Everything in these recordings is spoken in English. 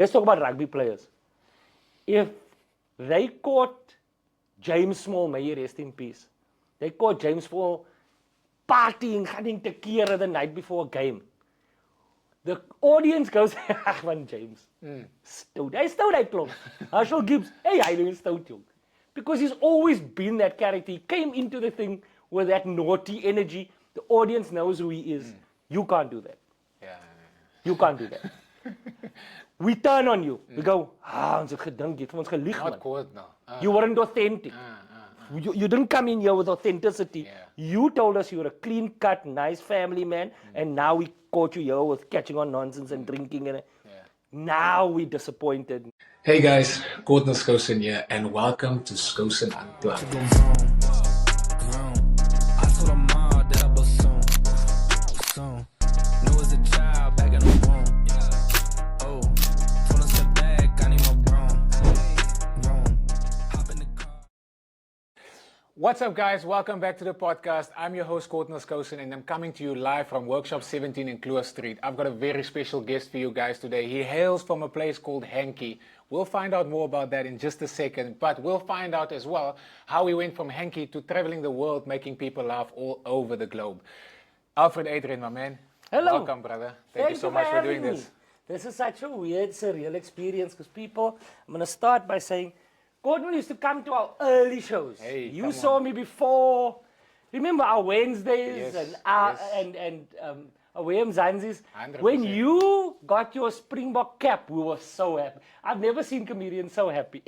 Let's talk about rugby players. If they caught James Small, may he rest in peace. They caught James Small partying, getting tequila the night before a game. The audience goes, ach man James, stout. Hy stout hy klomp. Marshall Gibbs, hey, hy is stout jong. Because he's always been that character. He came into the thing with that naughty energy. The audience knows who he is. You can't do that. Yeah. You can't do that. We turn on you. We go, ons het gedink, jy het vir ons gelieg man. Not caught now. You weren't authentic. You didn't come in here with authenticity. Yeah. You told us you were a clean-cut, nice family man, and now we caught you here with catching on nonsense and drinking. And now we're disappointed. Hey guys, Gordon Skosan here, and welcome to Skosan Unplugged. What's up guys, welcome back to the podcast. I'm your host Gordon Skosan and I'm coming to you live from Workshop 17 in Kluwer Street. I've got a very special guest for you guys today. He hails from a place called Hankey. We'll find out more about that in just a second, but we'll find out as well how he went from Hankey to traveling the world, making people laugh all over the globe. Alfred Adriaan, my man. Hello. Welcome, brother. Thank you so much for doing this. This is such a weird, surreal experience because people, I'm going to start by saying, Gordon used to come to our early shows. Hey, you saw me before. Remember our Wednesdays Yes, and our William Zanzi's? 100%. When you got your Springbok cap, we were so happy. I've never seen comedians so happy.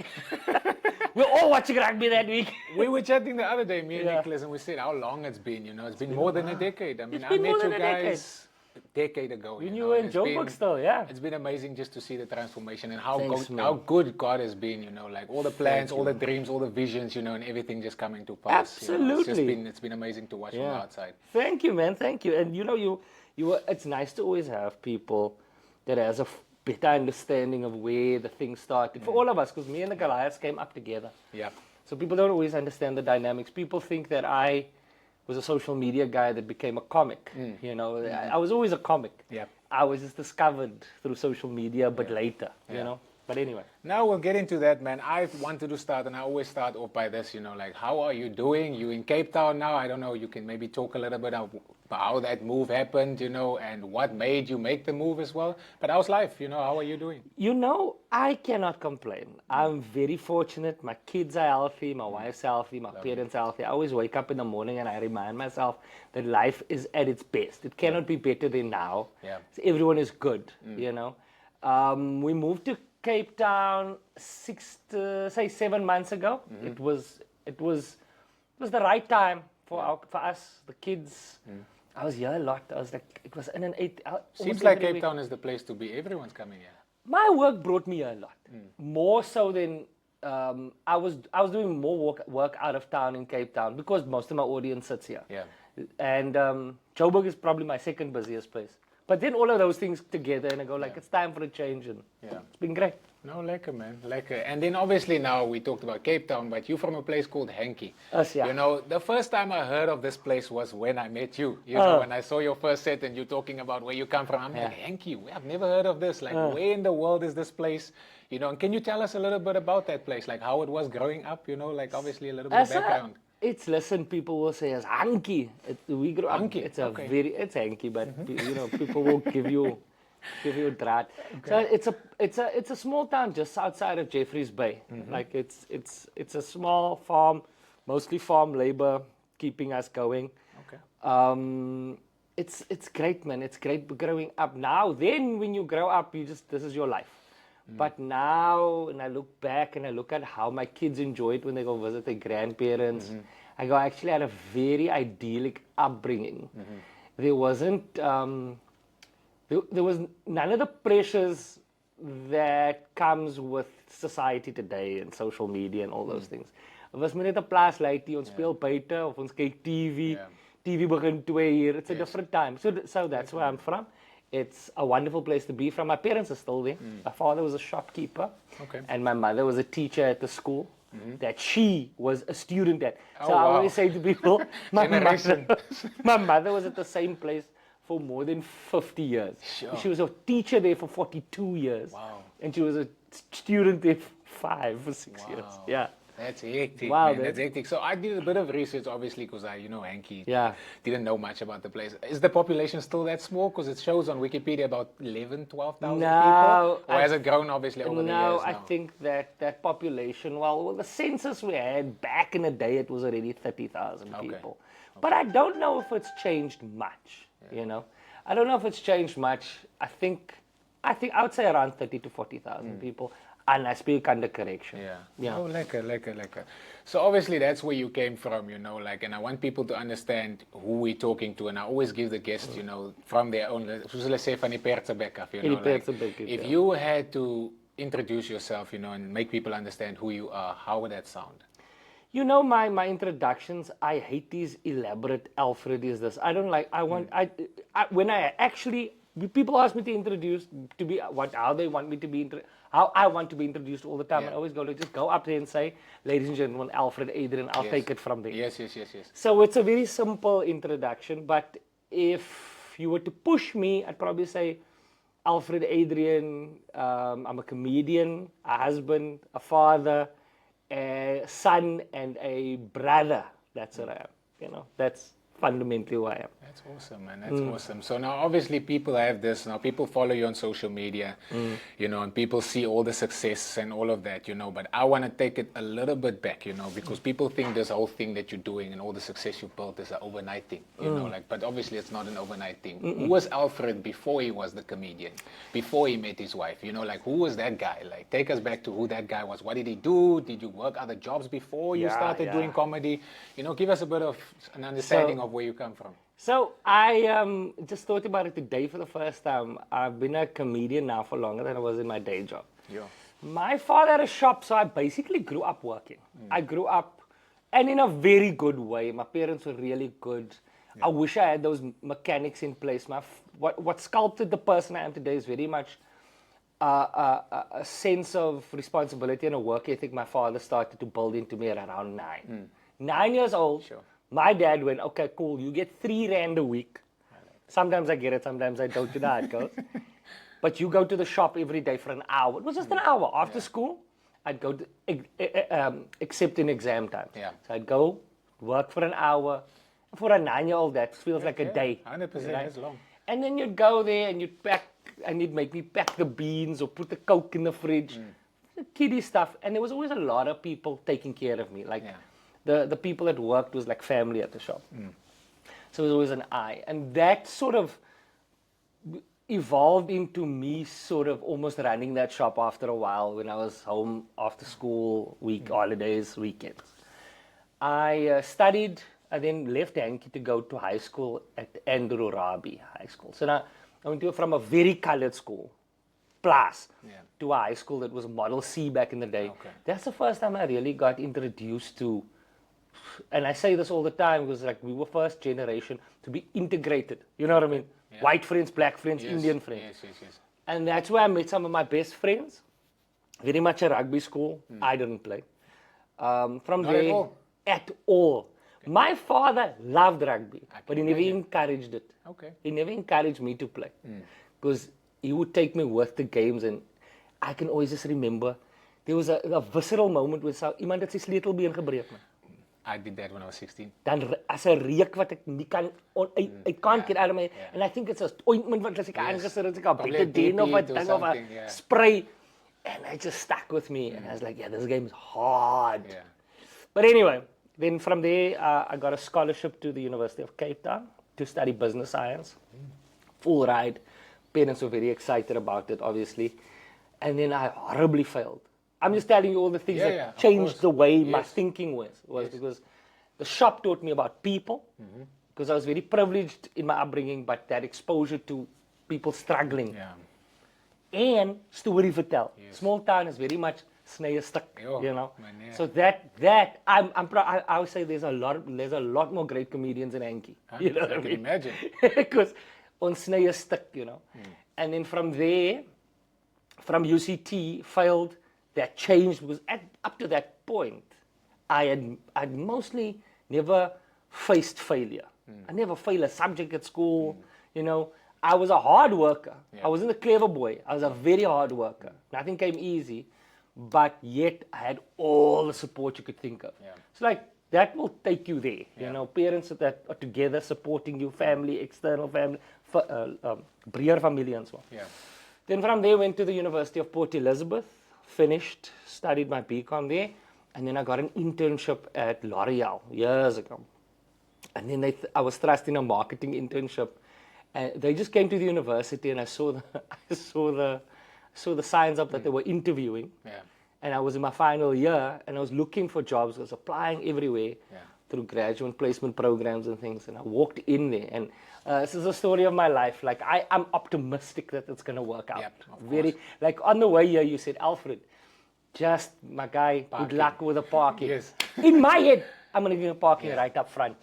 We're all watching rugby that week. We were chatting the other day, me and Yeah. Nicholas, and we said how long it's been, you know. It's been more than a decade. I mean, It's I been met more you than a decade. guys a decade ago. When you you know, were and in it's Joburg been- still, yeah. It's been amazing just to see the transformation and how Thanks, man. how good God has been, you know, like all the plans, all the dreams, all the visions, you know, and everything just coming to pass. You know. Absolutely. It's been amazing to watch from the outside. Thank you, man. Thank you. And you know, you were, it's nice to always have people that has a better understanding of where the thing started. For all of us, because me and the Goliaths came up together. Yeah. So people don't always understand the dynamics. People think that I was a social media guy that became a comic. You know, I was always a comic. Yeah. I was just discovered through social media, but later, you know. But anyway. Now we'll get into that, man. I wanted to start, and I always start off by this, you know, like, how are you doing? You in Cape Town now? I don't know, you can maybe talk a little bit about how that move happened, you know, and what made you make the move as well. But how's life, you know, how are you doing? You know, I cannot complain. I'm very fortunate. My kids are healthy, my wife's healthy, my parents are healthy. I always wake up in the morning and I remind myself that life is at its best. It cannot be better than now. Yeah. So everyone is good, you know. We moved to Cape Town 7 months ago. It was the right time for us, the kids. I was here a lot. I was like, it was in an 8. Seems like Cape Town is the place to be. Everyone's coming here. My work brought me a lot, more so than I was doing more work out of town in Cape Town because most of my audience sits here. Yeah. And Joburg is probably my second busiest place. But then all of those things together, and I go like, it's time for a change, and it's been great. No, lekker, man. Lekker. And then obviously now we talked about Cape Town, but you're from a place called Hankey. Us, yeah. You know, the first time I heard of this place was when I met you. You know, when I saw your first set and you talking about where you come from. I'm like, Hankey, I've never heard of this. Like, where in the world is this place? You know, and can you tell us a little bit about that place? Like how it was growing up, you know, like obviously a little bit of background. Listen, people will say it's Hankey. We grew up. Hankey, It's okay. it's Hankey, but you know, people will give you a drat. Okay. So it's a small town just outside of Jeffreys Bay. Like it's a small farm, mostly farm labor, keeping us going. Okay. It's great, man. It's great growing up. Now, then when you grow up, this is your life. But now, and I look back and I look at how my kids enjoy it when they go visit their grandparents. I go, I actually had a very idyllic upbringing. There wasn't, there was none of the pressures that comes with society today and social media and all those things. It was net 'n plaas laaitie, ons speel buite of ons kyk TV. TV begin 2 uur. It's a different time. So that's where I'm from. It's a wonderful place to be from. My parents are still there. My father was a shopkeeper. Okay. And my mother was a teacher at the school that she was a student at. So Oh, I wow. always say to people, Generation. my mother was at the same place for more than 50 years. Sure. She was a teacher there for 42 years. Wow. and she was a student there for 5 or 6 years. Yeah. That's hectic, Wow, man. That's hectic. So I did a bit of research, obviously, because Hankey Yeah. didn't know much about the place. Is the population still that small? Because it shows on Wikipedia about 11, 12,000 No, people. Or has it grown, obviously, over the years No, now? I think that population, well, the census we had back in the day, it was already 30,000 people. But I don't know if it's changed much, you know. I don't know if it's changed much. I think I would say around 30 to 40,000 people. And I speak under correction. Yeah. Oh, lekker. So obviously that's where you came from, and I want people to understand who we're talking to, and I always give the guests, from their own, soos hulle sê van die pertsebek af, if you had to introduce yourself, and make people understand who you are, how would that sound? You know, my introductions, I hate these elaborate Alfred is this. I don't like, when I actually, people ask me to introduce, to be, how they want me to be, how I want to be introduced all the time. I always just go up there and say, ladies and gentlemen, Alfred Adriaan, I'll take it from there. Yes. So it's a very simple introduction, but if you were to push me, I'd probably say, Alfred Adriaan, I'm a comedian, a husband, a father, a son, and a brother. That's what I am. That's fundamentally who I am. That's awesome, man. That's awesome. So now, obviously, people have this. Now, people follow you on social media, and people see all the success and all of that, But I want to take it a little bit back, because people think this whole thing that you're doing and all the success you built is an overnight thing, But obviously, it's not an overnight thing. Who was Alfred before he was the comedian? Before he met his wife? Who was that guy? Take us back to who that guy was. What did he do? Did you work other jobs before you started doing comedy? Give us a bit of an understanding of where you come from. So I just thought about it today for the first time. I've been a comedian now for longer than I was in my day job. Yeah. My father had a shop, so I basically grew up working. I grew up, and in a very good way. My parents were really good. I wish I had those mechanics in place. What sculpted the person I am today is very much a sense of responsibility and a work ethic my father started to build into me at around 9. 9 years old. Sure. My dad went, okay, cool, you get 3 rand a week. Sometimes I get it, sometimes I don't, how it goes. But you go to the shop every day for an hour. It was just an hour. After school, I'd go to, except in exam time. Yeah. So I'd go, work for an hour. For a 9-year-old, that feels like a day. 100%, that's long. And then you'd go there and you'd pack, and you'd make me pack the beans or put the Coke in the fridge. Kiddie stuff. And there was always a lot of people taking care of me. The people that worked was like family at the shop. So it was always an I. And that sort of evolved into me sort of almost running that shop after a while when I was home after school, holidays, weekends. I studied, I then left Hankey to go to high school at Andrew Rabi High School. So now I went from a very colored school, plus, to a high school that was Model C back in the day. Okay. That's the first time I really got introduced to, and I say this all the time because we were first generation to be integrated. You know what I mean? Yeah. White friends, black friends, Indian friends. Yes. And that's where I met some of my best friends. Very much a rugby school. I didn't play. From Not there, at all. Okay. My father loved rugby, but he never encouraged it. Okay. He never encouraged me to play because he would take me with the games, and I can always just remember there was a visceral moment where iemand het sy sleutelbeen gebreek. I did that when I was 16. Dan as 'n reuk wat ek nie kan I can't get out of my and I think it's a ointment wat as ek aangesit het, ek 'n betadine of a ding of a spray, and it just stuck with me, and I was like, this game is hard. Yeah. But anyway, then from there I got a scholarship to the University of Cape Town to study business science. Full ride. Parents were very excited about it, obviously. And then I horribly failed. I'm just telling you all the things that changed the way my thinking was because the shop taught me about people, because I was very privileged in my upbringing, but that exposure to people struggling. Yeah. And story vertel. Yes. Small town is very much snye stuk, So that I would say there's a lot more great comedians in Hankey. You know what I mean? Imagine. Because on snye stuk, And then from there, from UCT, failed. That changed because up to that point, I'd mostly never faced failure. I never failed a subject at school, I was a hard worker. Yeah. I wasn't a clever boy. I was a very hard worker. Nothing came easy, but yet I had all the support you could think of. Yeah. So like, that will take you there. Yeah. You know, parents that are together supporting you, family, external family, breer familie and so on. Yeah. Then from there, went to the University of Port Elizabeth, finished, studied my BCom there, and then I got an internship at L'Oreal years ago. And then I was thrust in a marketing internship, and they just came to the university, and I saw the signs up that they were interviewing. Yeah. And I was in my final year, and I was looking for jobs. I was applying everywhere through graduate placement programs and things. And I walked in there, and this is a story of my life. Like, I'm optimistic that it's going to work out. Yep, of Very, like, on the way here, you said, Alfred, just, my guy, Parking. good luck with the parking. Yes. In my head, I'm going to get parking right up front.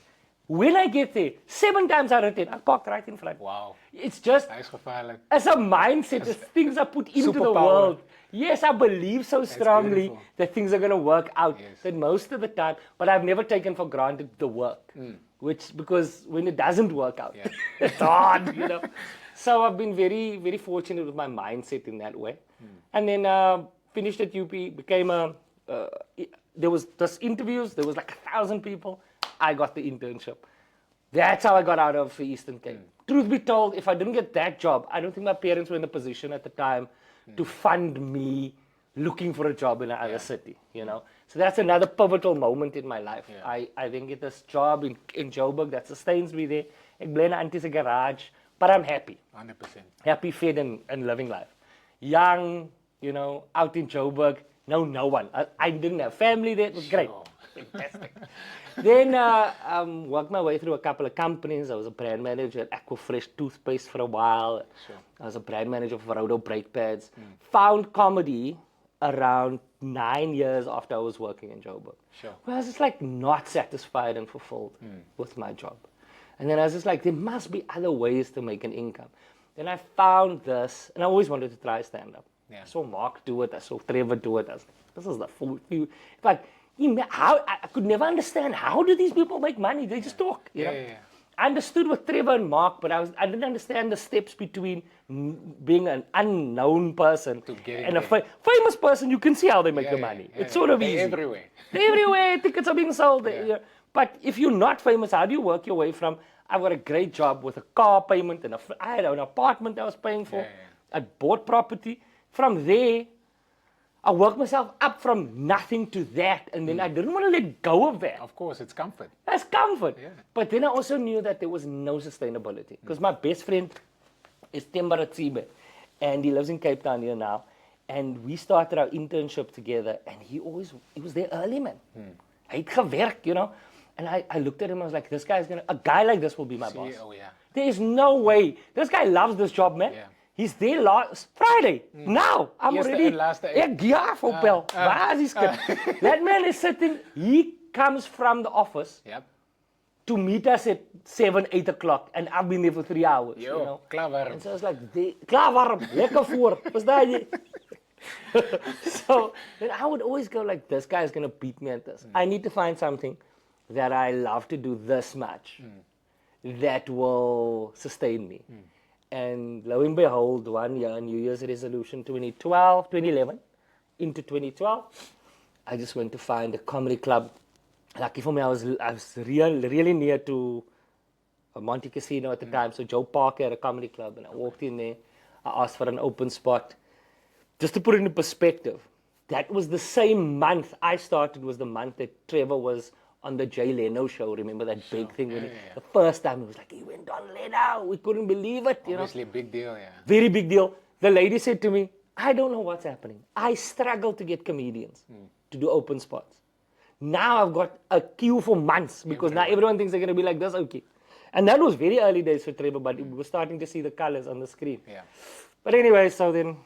When I get there, 7 times out of 10, I parked right in front. Wow. It's just, Nice gevaarlijk. as a mindset, as things are put into the Superpower. world. Yes, I believe so strongly beautiful. that things are going to work out. Yes. That most of the time, but I've never taken for granted the work, because when it doesn't work out, it's hard, you know. So I've been very, very fortunate with my mindset in that way. And then finished at UP, became there was this interviews, there was like 1,000 people. I got the internship. That's how I got out of Eastern Cape. Truth be told, if I didn't get that job, I don't think my parents were in the position at the time to fund me looking for a job in another city, you know. So that's another pivotal moment in my life. Yeah. I then get this job in Joburg that sustains me there. Ek bly in 'n auntie se garage, but I'm happy. 100%. Happy, fed, and living life. Young, you know, out in Joburg, no one. I didn't have family there. It was great. Sure. Fantastic. Then worked my way through a couple of companies. I was a brand manager at Aquafresh toothpaste for a while. Sure. I was a brand manager for Rodo brake pads. Found comedy around 9 years after I was working in Joburg. Sure. Where I was just like not satisfied and fulfilled with my job. And then I was just like, there must be other ways to make an income. Then I found this, and I always wanted to try stand-up. Yeah. I saw Mark do it. I saw Trevor do it. I was like, this is the full few. Like, how I could never understand, how do these people make money? They just talk. You know? I understood with Trevor and Mark, but I didn't understand the steps between being an unknown person and a famous person. You can see how they make the money. It's sort of easy. Everywhere. They're everywhere. Tickets are being sold. You know. But if you're not famous, how do you work your way from, I've got a great job with a car payment, and I had an apartment I was paying for. I bought property. From there, I worked myself up from nothing to that, and then I didn't want to let go of that. Of course, it's comfort. That's comfort. Yeah. But then I also knew that there was no sustainability, because my best friend is Temba Ratsibe, and he lives in Cape Town here now, and we started our internship together, and he was there early, man. Hy het gewerk, you know. And I looked at him, I was like, a guy like this will be my boss. Oh, yeah. There is no way. This guy loves this job, man. Yeah. He's there last Friday. Now, I'm Eerste already. en laaste eind. Ek jaag op bel. Waar is die skip? That man is sitting, he comes from the office Yep. to meet us at 7, 8 o'clock, and I've been there for 3 hours. Yo, you know? klaar warm. And so I was like, klaar warm, lekker voor. Verstaan je? So then I would always go like, this guy's going to beat me at this. I need to find something that I love to do this much that will sustain me. And lo and behold, 1 year, New Year's resolution, 2011, into 2012, I just went to find a comedy club. Lucky for me, I was really near to Monte Casino at the time, so Joe Parker had a comedy club, and I walked in there. I asked for an open spot. Just to put it into perspective, that was the same month I started, was the month that Trevor was on the Jay Leno show. Remember that big thing? When the first time, it was like, he went on Leno. We couldn't believe it. You Obviously, know? a big deal, yeah. Very big deal. The lady said to me, I don't know what's happening. I struggle to get comedians to do open spots. Now I've got a queue for months, because now everyone thinks they're going to be like this, okay. And that was very early days for Trevor, but we were starting to see the colors on the screen. Yeah. But anyway, so then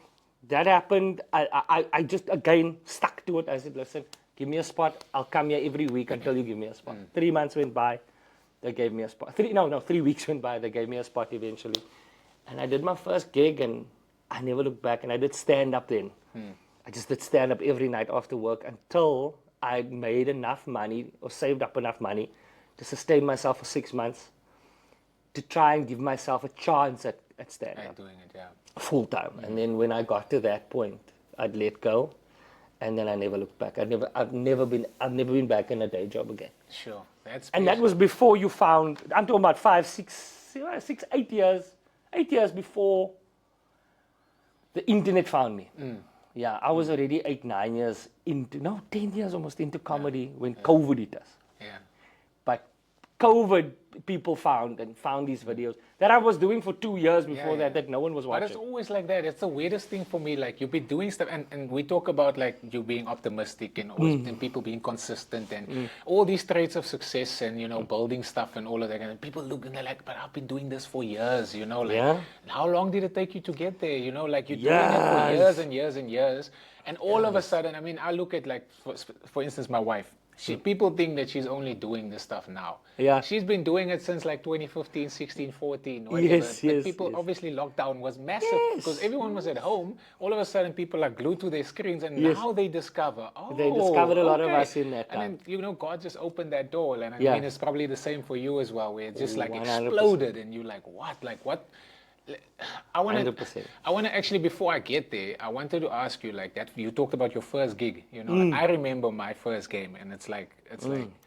that happened. I just, again, stuck to it. I said, listen, give me a spot. I'll come here every week until you give me a spot. 3 months went by. They gave me a spot. 3 weeks went by. They gave me a spot eventually. And I did my first gig, and I never looked back. And I did stand up then. I just did stand up every night after work until I made enough money, or saved up enough money, to sustain myself for 6 months, to try and give myself a chance at at stand-up. Like doing it, yeah. Full time. And then when I got to that point, I'd let go, and then I never looked back. I've never been back in a day job again. Sure, that's. And that was before you found. I'm talking about 5, 6, 8 years. 8 years before the internet found me. Yeah, I was already 8, 9 years into. No, 10 years almost into comedy when COVID hit us. Yeah. But COVID, people found these videos that I was doing for 2 years before that no one was watching. But it's always like that. It's the weirdest thing for me. Like, you've been doing stuff, and we talk about like you being optimistic and always, and people being consistent and all these traits of success and, you know, building stuff and all of that. And people look and they're like, but I've been doing this for years, you know, like, how long did it take you to get there? You know, like, you're doing it for years and years and years. And all of a sudden, I mean, I look at, like, for instance, my wife. People think that she's only doing this stuff now. Yeah. She's been doing it since like 2015, 16, 14, whatever. Yes, but yes, people, yes. obviously, lockdown was massive Yes. because everyone was at home. All of a sudden, people are glued to their screens, and now they discover, They discovered a lot of us in that time. And then, you know, God just opened that door. And I Yeah. mean, it's probably the same for you as well, where it just like 100%. exploded, and you're like, what? Like, what? I want 100%. to actually, before I get there, I wanted to ask you, like, that you talked about your first gig, you know. I remember my first game, and it's like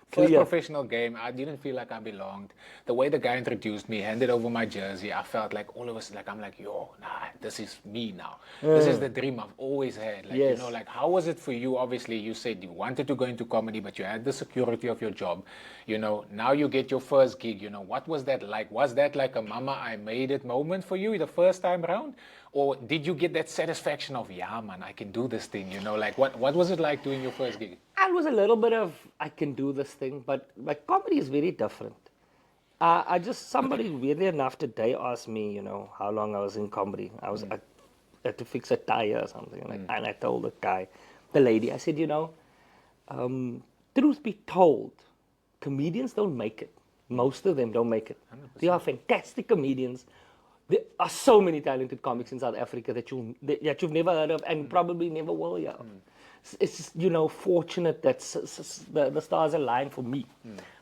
first professional game. I didn't feel like I belonged. The way the guy introduced me, handed over my jersey, I felt like all of us, like, I'm like, yo, nah, this is me now. This is the dream I've always had. Like, you know, like, how was it for you? Obviously, you said you wanted to go into comedy, but you had the security of your job. You know, now you get your first gig. You know, what was that like? Was that like a mama, I made it moment for you the first time around? Or did you get that satisfaction of, yeah, man, I can do this thing? You know, like, what was it like doing your first gig? It was a little bit of, I can do this thing, but comedy is very different. Somebody weirdly enough today asked me, you know, how long I was in comedy. I had to fix a tire or something. And I told the lady, I said, you know, truth be told, comedians don't make it. Most of them don't make it. 100%. They are fantastic comedians. There are so many talented comics in South Africa that you've never heard of and probably never will hear of. It's, you know, fortunate that the stars aligned for me.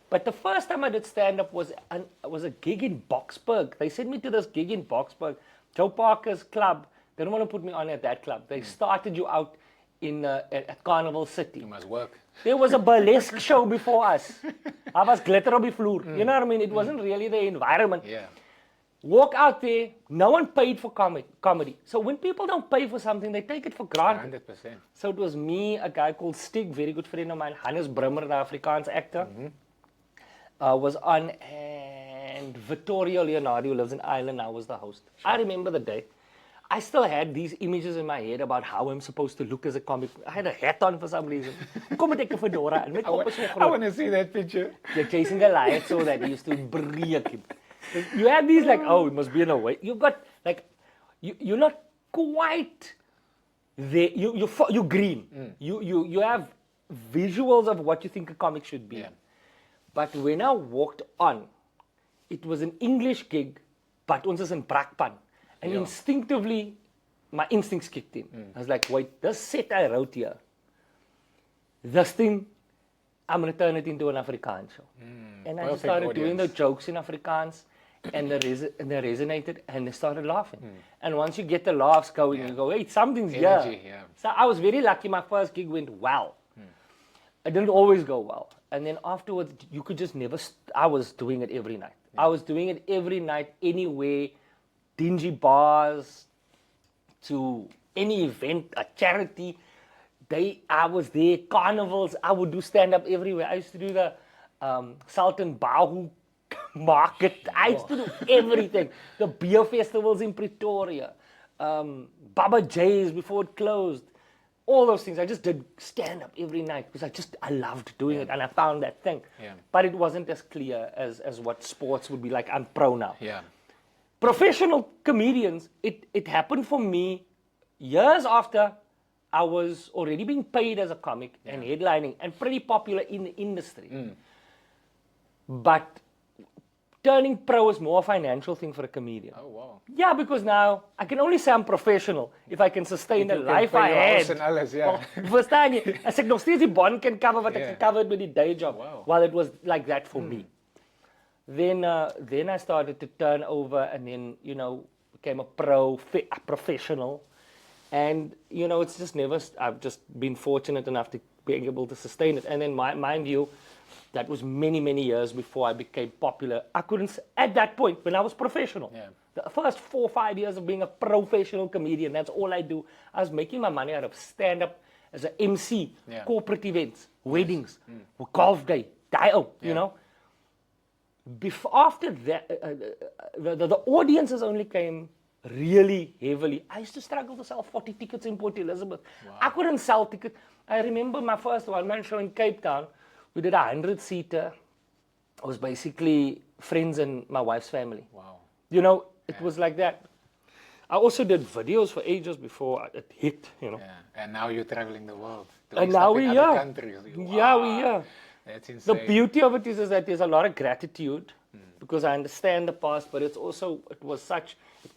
But the first time I did stand-up was a gig in Boksburg. They sent me to this gig in Boksburg. Joe Parker's club. They don't want to put me on at that club. They started you out at Carnival City. You must work. There was a burlesque show before us. I was glitter op die vloer. You know what I mean? It wasn't really the environment. Yeah. Walk out there, no one paid for comedy. So when people don't pay for something, they take it for granted. 100%. So it was me, a guy called Stig, very good friend of mine, Hannes Brummer, the Afrikaans actor, was on, and Vittorio Leonardo, who lives in Ireland, now was the host. Sure. I remember the day. I still had these images in my head about how I'm supposed to look as a comic. I had a hat on for some reason. Kom met 'n fedora en my kop is so I groot. want to see that picture. They're chasing the lion so that he used to break him. You have these like, oh, it must be in a way. You've got like, you're not quite there. You're green. You have visuals of what you think a comic should be. Yeah. But when I walked on, it was an English gig, but ons is in Brakpan. And instinctively, my instincts kicked in. I was like, wait, this set I wrote here, this thing, I'm going to turn it into an Afrikaans show. And I just started doing the jokes in Afrikaans, and they resonated, and they started laughing. And once you get the laughs going, you go, hey, something's Energy, here. So I was very lucky my first gig went well. It didn't always go well. And then afterwards, you could just never, I was doing it every night. I was doing it every night, anywhere, dingy bars, to any event, a charity. I was there, carnivals, I would do stand-up everywhere. I used to do the Sultan Bahu market. I used to do everything. The beer festivals in Pretoria, Baba J's before it closed. All those things. I just did stand-up every night because I loved doing it, and I found that thing. Yeah. But it wasn't as clear as what sports would be like. I'm pro now. Yeah. Professional comedians, it happened for me years after I was already being paid as a comic and headlining and pretty popular in the industry. But turning pro is more a financial thing for a comedian. Oh, wow. Yeah, because now I can only say I'm professional if I can sustain the life I had. And alles, yeah. Verstaan jy? As ek nog steeds die bond kan cover wat ek gecover het met die day job, while it was like that for me. Then I started to turn over, and then, you know, became a professional. And, it's just never, I've just been fortunate enough to be able to sustain it. And then mind you, that was many, many years before I became popular. I couldn't, at that point, when I was professional, the first 4 or 5 years of being a professional comedian, that's all I do. I was making my money out of stand-up as an MC, corporate events, weddings, golf day, After that, the audiences only came really heavily. I used to struggle to sell 40 tickets in Port Elizabeth. Wow. I couldn't sell tickets. I remember my first one-man show in Cape Town. We did a 100-seater. It was basically friends and my wife's family. Wow. It was like that. I also did videos for ages before it hit, Yeah. And now you're traveling the world. And now we're here. Countries. Wow. Yeah, we're here. That's insane. The beauty of it is that there's a lot of gratitude because I understand the past, but it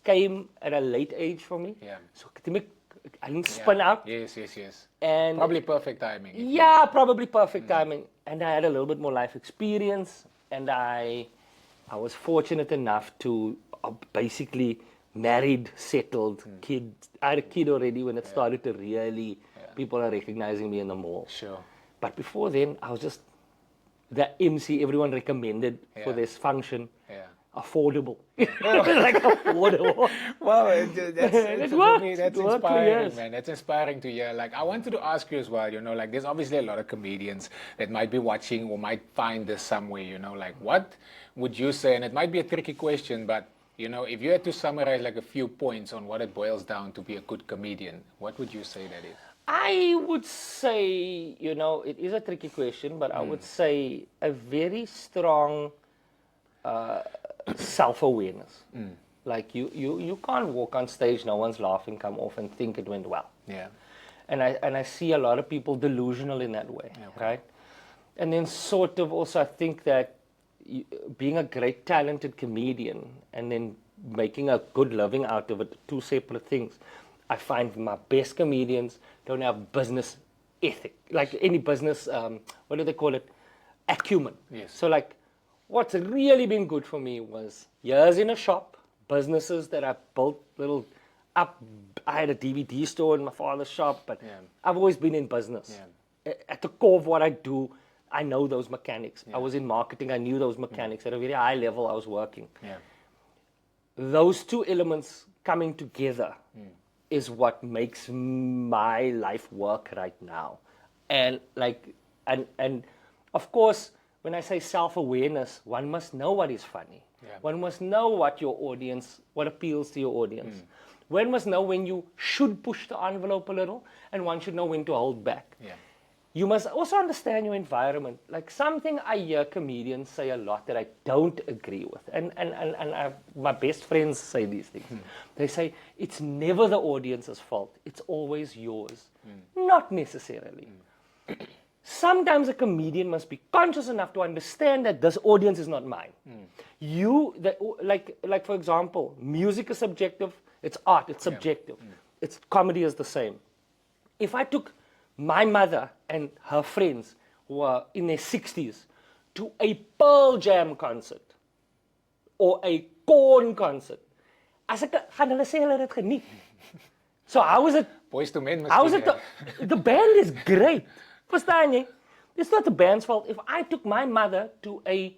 came at a late age for me. Yeah. So I didn't spin out. Yes. And probably perfect timing. Yeah, probably perfect timing. And I had a little bit more life experience, and I was fortunate enough to basically married, settled, kid. I had a kid already when it started to really, people are recognizing me in the mall. Sure. But before then, I was just the MC everyone recommended for this function. Yeah. Affordable. Like affordable. Wow, that's worked. That's inspiring, man. That's inspiring to hear. Like, I wanted to ask you as well, like there's obviously a lot of comedians that might be watching or might find this somewhere, like what would you say, and it might be a tricky question, but if you had to summarize like a few points on what it boils down to be a good comedian, what would you say that is? I would say, it is a tricky question, but I would say a very strong self-awareness. Like you can't walk on stage, no one's laughing, come off and think it went well. Yeah. And I see a lot of people delusional in that way, right? And then sort of also I think that being a great talented comedian and then making a good living out of it, two separate things. I find my best comedians don't have business ethic, like any business, what do they call it? Acumen. Yes. So like, what's really been good for me was years in a shop, businesses that I built up. I had a DVD store in my father's shop, but I've always been in business. Yeah. At the core of what I do, I know those mechanics. I was in marketing, I knew those mechanics. At a very high level, I was working. Yeah. Those two elements coming together is what makes my life work right now. And of course, when I say self-awareness, one must know what is funny. Yeah. One must know what appeals to your audience. One must know when you should push the envelope a little, and one should know when to hold back. Yeah. You must also understand your environment. Like something I hear comedians say a lot that I don't agree with. And my best friends say these things. They say, it's never the audience's fault. It's always yours. Not necessarily. Sometimes a comedian must be conscious enough to understand that this audience is not mine. Like for example, music is subjective. It's art. It's subjective. It's comedy is the same. If I took my mother and her friends who were in their 60s to a Pearl Jam concert or a Korn concert, as ek gaan hulle sê hulle het geniet. So how is it? Boys to Men. How is it? The band is great. Verstaan jy? It's not the band's fault. If I took my mother to a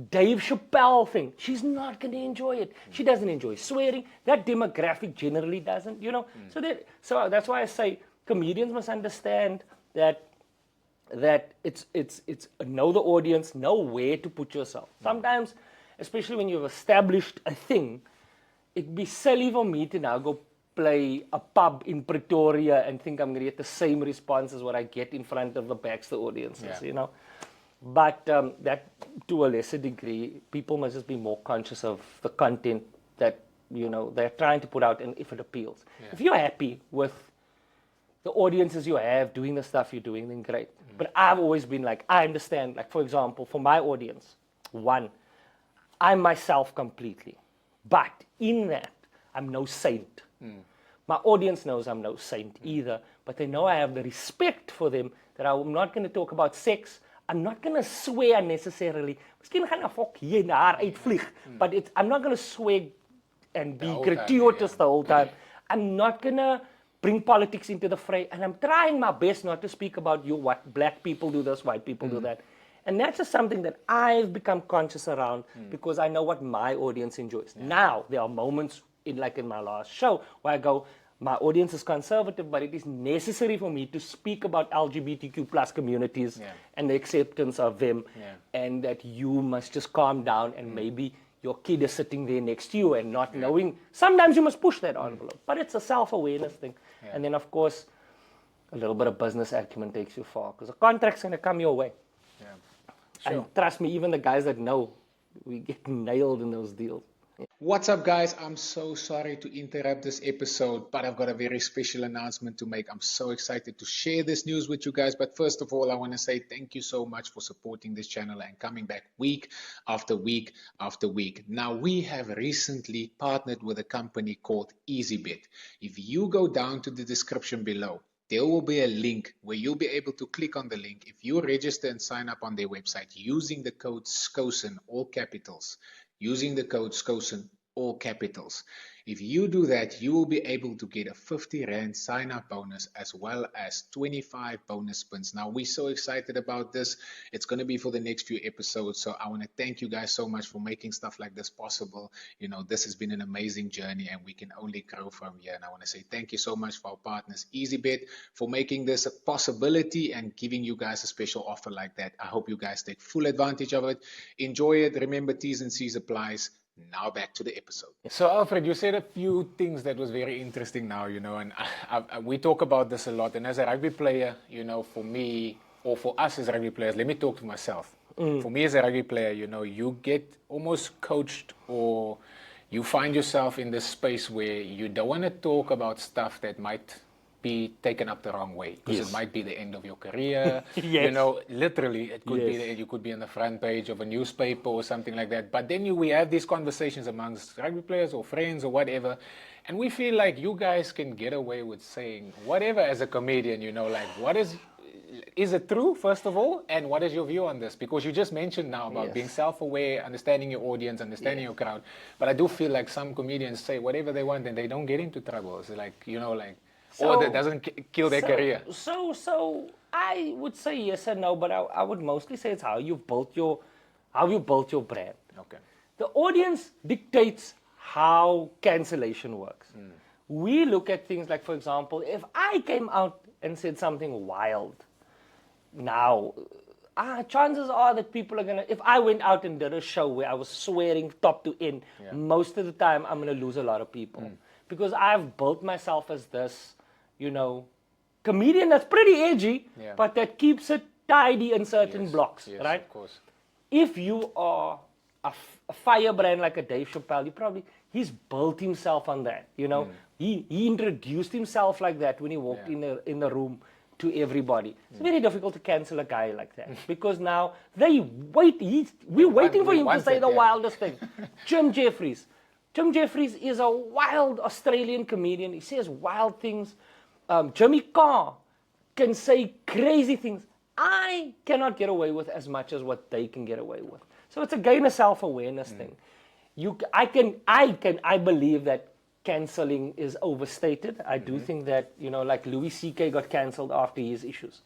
Dave Chappelle thing, she's not going to enjoy it. She doesn't enjoy swearing. That demographic generally doesn't, So that's why I say comedians must understand that it's know the audience, know where to put yourself. Sometimes, especially when you've established a thing, it'd be silly for me to now go play a pub in Pretoria and think I'm going to get the same response as what I get in front of the Baxter audiences, But that, to a lesser degree, people must just be more conscious of the content that, they're trying to put out and if it appeals. Yeah. If you're happy with the audiences you have doing the stuff you're doing, then great. But I've always been like, I understand, like, for example, for my audience, one, I'm myself completely. But in that, I'm no saint. My audience knows I'm no saint either, but they know I have the respect for them that I'm not going to talk about sex. I'm not going to swear necessarily. Miskien gaan 'n fok hier en daar uitvlieg, but I'm not going to swear and be whole time, gratuitous the whole time. I'm not gonna bring politics into the fray, and I'm trying my best not to speak about what black people do this, white people do that. And that's just something that I've become conscious around because I know what my audience enjoys. Now, there are moments in my last show where I go, my audience is conservative, but it is necessary for me to speak about LGBTQ plus communities and the acceptance of them, and that you must just calm down, and maybe your kid is sitting there next to you and not knowing. Sometimes you must push that envelope, but it's a self-awareness thing. And then, of course, a little bit of business acumen takes you far, because a contract's going to come your way. Sure. And trust me, even the guys that know, we get nailed in those deals. What's up, guys? I'm so sorry to interrupt this episode, but I've got a very special announcement to make. I'm so excited to share this news with you guys. But first of all, I want to say thank you so much for supporting this channel and coming back week after week after week. Now, we have recently partnered with a company called EasyBet. If you go down to the description below, there will be a link where you'll be able to click on the link. If you register and sign up on their website using the code Skosan, all capitals, using the code Skosan, all capitals. If you do that, you will be able to get a 50 Rand sign-up bonus as well as 25 bonus spins. Now, we're so excited about this. It's going to be for the next few episodes. So I want to thank you guys so much for making stuff like this possible. You know, this has been an amazing journey and we can only grow from here. And I want to say thank you so much for our partners, EasyBet, for making this a possibility and giving you guys a special offer like that. I hope you guys take full advantage of it. Enjoy it. Remember, T's and C's applies. Now back to the episode. So Alfred, you said a few things that was very interesting now, you know, and we talk about this a lot. And as a rugby player, you know, for me, or for us as rugby players, let me talk to myself. For me as a rugby player, you know, you get almost coached, or you find yourself in this space where you don't want to talk about stuff that might be taken up the wrong way, because it might be the end of your career. You know, literally it could be you could be on the front page of a newspaper or something like that. But then we have these conversations amongst rugby players or friends or whatever, and we feel like you guys can get away with saying whatever as a comedian, you know, like what is it true, first of all, and what is your view on this? Because you just mentioned now about being self-aware, understanding your audience, understanding your crowd, but I do feel like some comedians say whatever they want and they don't get into trouble. It's like, you know, like, or that doesn't kill their career. So I would say yes and no, but I would mostly say it's how you built your brand. Okay. The audience dictates how cancellation works. We look at things like, for example, if I came out and said something wild, now, chances are that people are gonna. If I went out and did a show where I was swearing top to end, most of the time I'm gonna lose a lot of people because I've built myself as this, you know, comedian that's pretty edgy, but that keeps it tidy in certain blocks, right? Of course. If you are a firebrand like a Dave Chappelle, he's built himself on that, you know. He introduced himself like that when he walked in the room to everybody. It's very difficult to cancel a guy like that because now we're waiting for him to say the wildest thing. Jim Jeffries is a wild Australian comedian. He says wild things. Jimmy Carr can say crazy things. I cannot get away with as much as what they can get away with. So it's again a self-awareness thing. I believe that canceling is overstated. I do think that, you know, like Louis C.K. got cancelled after his issues.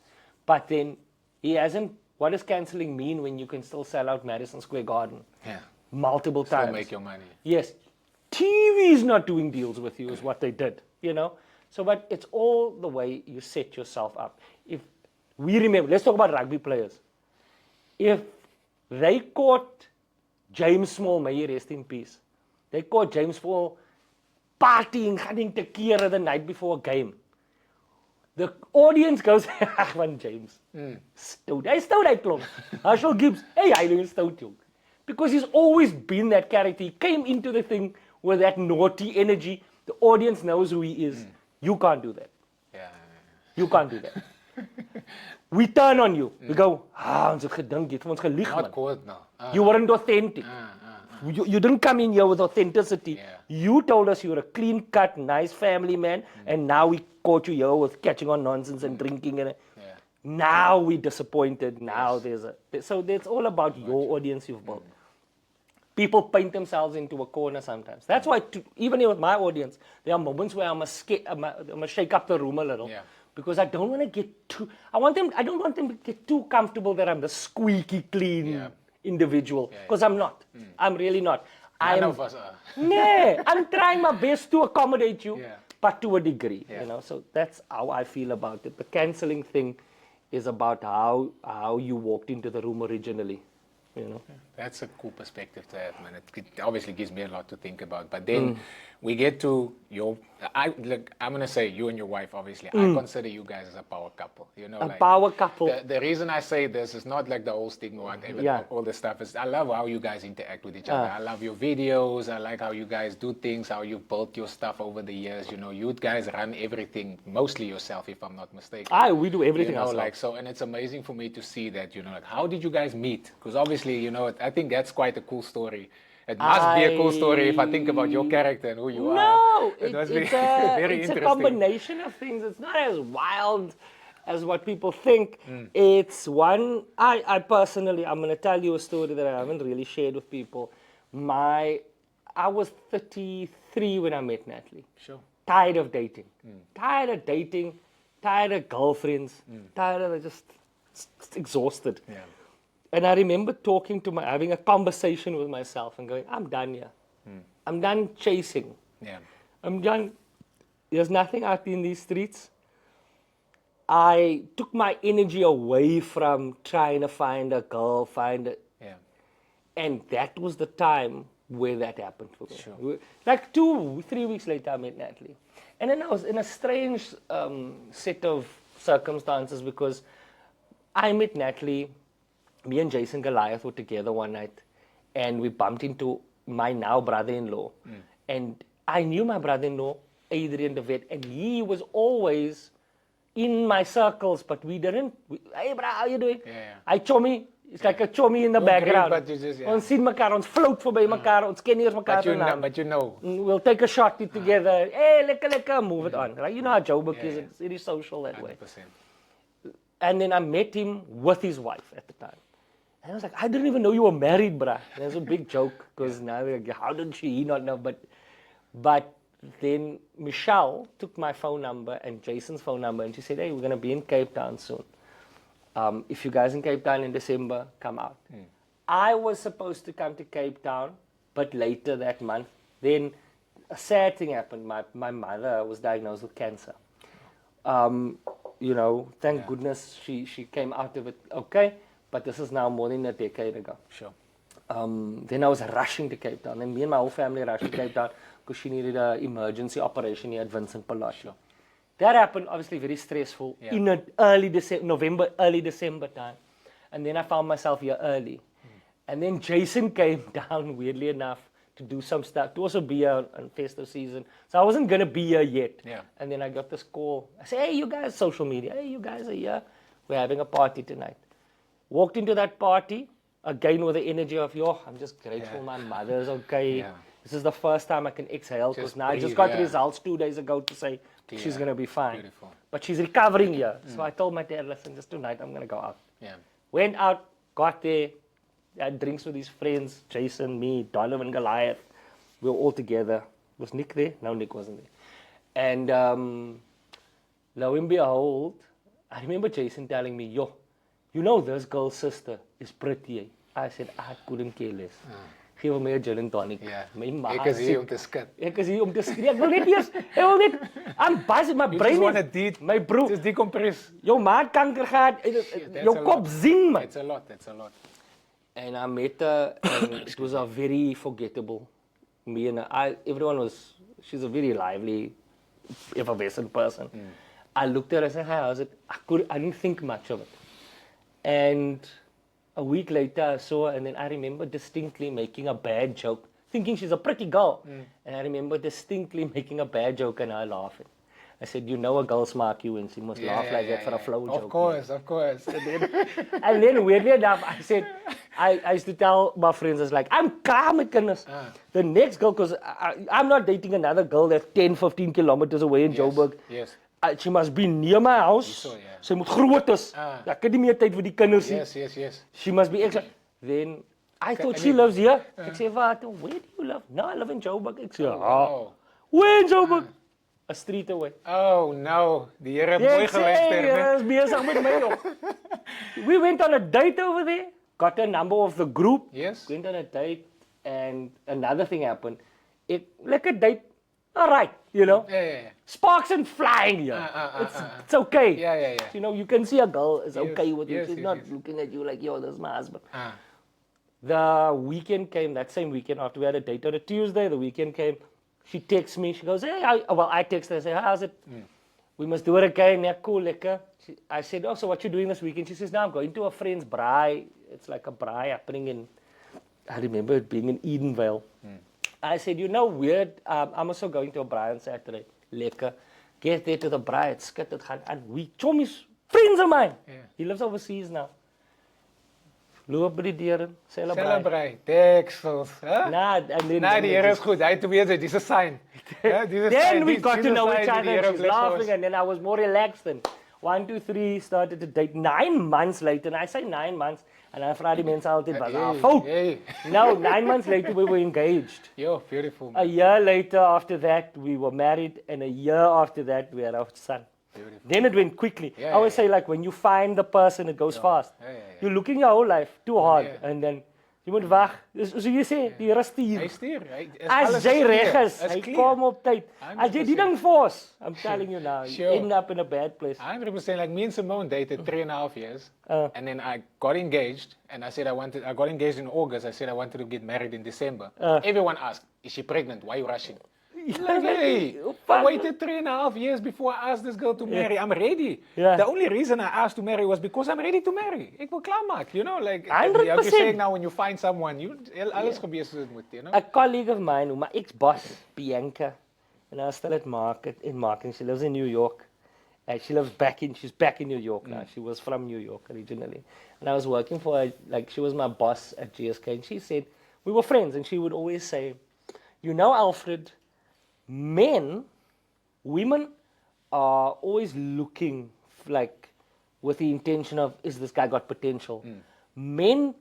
But then he hasn't. What does canceling mean when you can still sell out Madison Square Garden multiple times? Still make your money. Yes. TV is not doing deals with you is what they did, you know. So, but it's all the way you set yourself up. If we remember, let's talk about rugby players. If they caught James Small, may he rest in peace, they caught James Small partying, having tequila the night before a game. The audience goes, "One James, stout. Hy stout hy klomp. Marshall Gibbs, hey, hy is stout jong." Because he's always been that character. He came into the thing with that naughty energy. The audience knows who he is. You can't do that. You can't do that. We turn on you. We go, ons het gedink, jy het vir ons gelieg man. You weren't authentic. You didn't come in here with authenticity. You told us you were a clean-cut, nice family man, and now we caught you here with catching on nonsense and drinking. And now we're disappointed. Now so it's all about your audience you've built. people paint themselves into a corner sometimes. That's why, even with my audience, there are moments where I must shake up the room a little. Yeah. Because I don't want to get too, I don't want them to get too comfortable that I'm the squeaky clean individual. Because I'm not. I'm really not. None of us are. Nah, I'm trying my best to accommodate you, but to a degree, Yeah. you know. So that's how I feel about it. The cancelling thing is about how you walked into the room originally, you know. That's a cool perspective to have, man. It obviously gives me a lot to think about. But then we get to I'm gonna say you and your wife. Obviously, I consider you guys as a power couple. You know, Power couple. The reason I say this is not like the whole stigma, whatever. All this stuff is. I love how you guys interact with each other. I love your videos. I like how you guys do things. How you built your stuff over the years. You know, you guys run everything mostly yourself, if I'm not mistaken. We do everything You know, ourselves. and it's amazing for me to see that. You know, like how did you guys meet? Because obviously, you know, I think that's quite a cool story. It must be a cool story if I think about your character and who you are. No, It must be it's very it's interesting. a combination of things. It's not as wild as what people think. It's one, I personally, I'm going to tell you a story that I haven't really shared with people. I was 33 when I met Natalie. Sure. Tired of dating. Tired of girlfriends. Tired of just exhausted. Yeah. And I remember having a conversation with myself and going, I'm done here. I'm done chasing. Yeah. I'm done. There's nothing out in these streets. I took my energy away from trying to find a girl, Yeah. and that was the time where that happened for me. Sure. Like 2-3 weeks later, I met Natalie. And then I was in a strange set of circumstances because I met Natalie. Me and Jason Goliath were together one night, and we bumped into my now brother-in-law. And I knew my brother-in-law, Adriaan de Wet, and he was always in my circles, but we didn't. Hey, bro, how you doing? Yeah. Hi, chommy. It's like a chommy in the You background. agree, but you just, Ons sien mekaar, ons float voorbij mekaar, ons ken nie eens mekaar se naam. But you know. We'll take a shot together. Hey, lekker, move it on. Right? You know how Joburg is. It's really social that way. 100%. And then I met him with his wife at the time. And I was like, I didn't even know you were married, bruh. That was a big joke because now they're like, how did he not know? But then Michelle took my phone number and Jason's phone number and she said, hey, we're going to be in Cape Town soon. If you guys in Cape Town in December, come out. I was supposed to come to Cape Town, but later that month. Then a sad thing happened. My mother was diagnosed with cancer. You know, thank goodness she came out of it okay. But this is now more than a decade ago. Sure. Then I was rushing to Cape Town. And me and my whole family rushed to Cape Town because she needed an emergency operation here at Vincent Palazzo. Sure. That happened, obviously very stressful, in an early December time. And then I found myself here early. And then Jason came down, weirdly enough, to do some stuff, to also be here on festive season. So I wasn't going to be here yet. Yeah. And then I got this call. I said, hey, you guys, social media, hey, you guys are here. We're having a party tonight. Walked into that party, again with the energy of, I'm just grateful my mother's okay. Yeah. This is the first time I can exhale because Just now I just breathe, got results 2 days ago to say she's going to be fine. Beautiful. But she's recovering here. So I told my dad, listen, just tonight I'm going to go out. Yeah. Went out, got there, had drinks with his friends, Jason, me, Donovan, Goliath. We were all together. Was Nick there? No, Nick wasn't there. And lo and behold, I remember Jason telling me, you know this girl's sister is pretty. Eh? I said, I couldn't care less. Geef my 'n gin and tonic. Yeah. My ma Ek is hier om te skit. Ek is hier om te skree. Ek wil net eers, I'm buzzing, my brain is, my bro, Just decompress. jou maat kanker gehad, jou kop zing, man. It's a lot. And I met her, and it was a very forgettable. Me and her, she's a very lively, effervescent person. I looked at her and said, hi, how's it? I didn't think much of it. And a week later, I saw her, and then I remember distinctly making a bad joke, thinking she's a pretty girl. And I remember distinctly making a bad joke and her laughing. I said, you know a girl smack you and she must laugh like that for a flow joke. Of course. And then weirdly enough, I said, I used to tell my friends, I was like, I'm calm with kindness. The next girl, because I'm not dating another girl that's 10, 15 kilometers away in Joburg. Yes. She must be near my house. Sy moet groot is. Ek het nie meer tyd vir die kinders nie. Yes. She must be extra. Then I thought she lives here. Ek sê, "Wat? Where do you live?" "No, I live in Joburg." Ek sê, Oh. "Where in Joburg?" "A street away." Oh no, die Here het mooi geluister. Jy is besig met my op. We went on a date over there, got a number of the group. Yes. Went on a date, and another thing happened. Like a date, all right, you know. Yeah. Sparks and flying here. It's okay. Yeah. You know, you can see a girl is okay with you. Yes, She's yes, not yes. looking at you like, yo, this is my husband. The weekend came, that same weekend, after we had a date on a Tuesday, the weekend came. She texts me, she goes, "Hey," I text her, I say, "How's it? We must do it again." Yeah, cool, lekker. I said, "Oh, so what you doing this weekend?" She says, "No, I'm going to a friend's braai. It's like a braai happening in," I remember it being in Edenvale. I said, "You know, weird, I'm also going to a braai on Saturday. Lekker. Get there to the braai, it's skit, het gaan aan. We chommies, friends of mine." He lives overseas now. Loop by die deur in, Celebrate, deksels. Huh? and then Die Here is goed, hy het weet dit, dis 'n sign. Then we got to know each other, and she's laughing, and then I was more relaxed, and 1, 2, 3, started to date. 9 months later, and I say 9 months, and I vra die mense altyd, "Was fout?" No, 9 months later, we were engaged. Yo, beautiful. A year later, after that, we were married, and a year after that, we had our son. Beautiful. Then it went quickly. I always say, like, when you find the person, it goes fast. You're looking your whole life too hard, and then you moet wag. So you say, die Here stuur. Hy stuur. As jy reg is, hy kom op tyd. As jy die ding force, I'm telling you now, you end up in a bad place. 100%. Like me and Simone dated 3.5 years, and then I got engaged, and I said I got engaged in August. I said I wanted to get married in December. Everyone asked, "Is she pregnant? Why are you rushing?" Like, hey, I waited 3.5 years before I asked this girl to marry. I'm ready. The only reason I asked to marry was because I'm ready to marry. Ek wil klaarmaak, you know, like 100%. you're saying now when you find someone, alles gebeur soos dit moet, you know. A colleague of mine, my ex-boss, Bianca, and I was still at marketing. She lives in New York. She's back in New York now. She was from New York originally. And I was working for her, like she was my boss at GSK, and she said, we were friends, and she would always say, "You know, Alfred, women are always looking like with the intention of, is this guy got potential? Men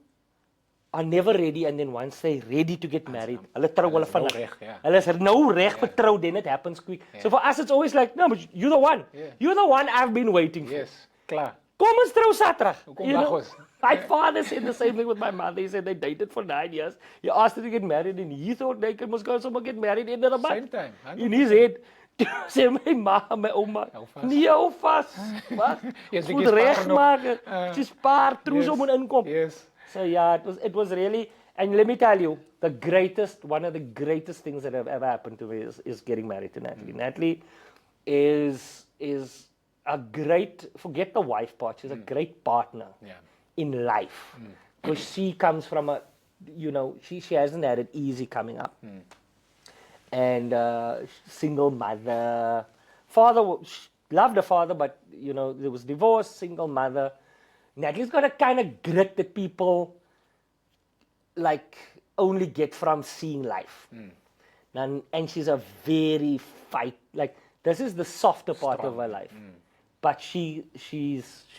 are never ready, and then once they're ready to get married, hulle trou hulle vinnig. Hulle is nou reg vir trou, then it happens quick. So for us, it's always like, no, but you're the one. You're the one I've been waiting for. Yes, klaar. Kom ons trou Saterdag. Kom dagos. My father said the same thing with my mother. He said they dated for 9 years. He asked her to get married, and he thought they must go somewhere get married in the month. Same time. In his head, sê my ma, my oma, nie hou vas. Wat? Goed regmaak. Dis paar troes om inkom. Yes. So yeah, it was really, and let me tell you, one of the greatest things that have ever happened to me is getting married to Natalie. Natalie is a great, forget the wife part, she's a great partner in life. Because she comes from a, you know, she hasn't had it easy coming up. And single mother, loved her father, but, you know, there was divorce, single mother. Natalie's got a kind of grit that people, like, only get from seeing life. And she's a very this is the softer part of her life. But she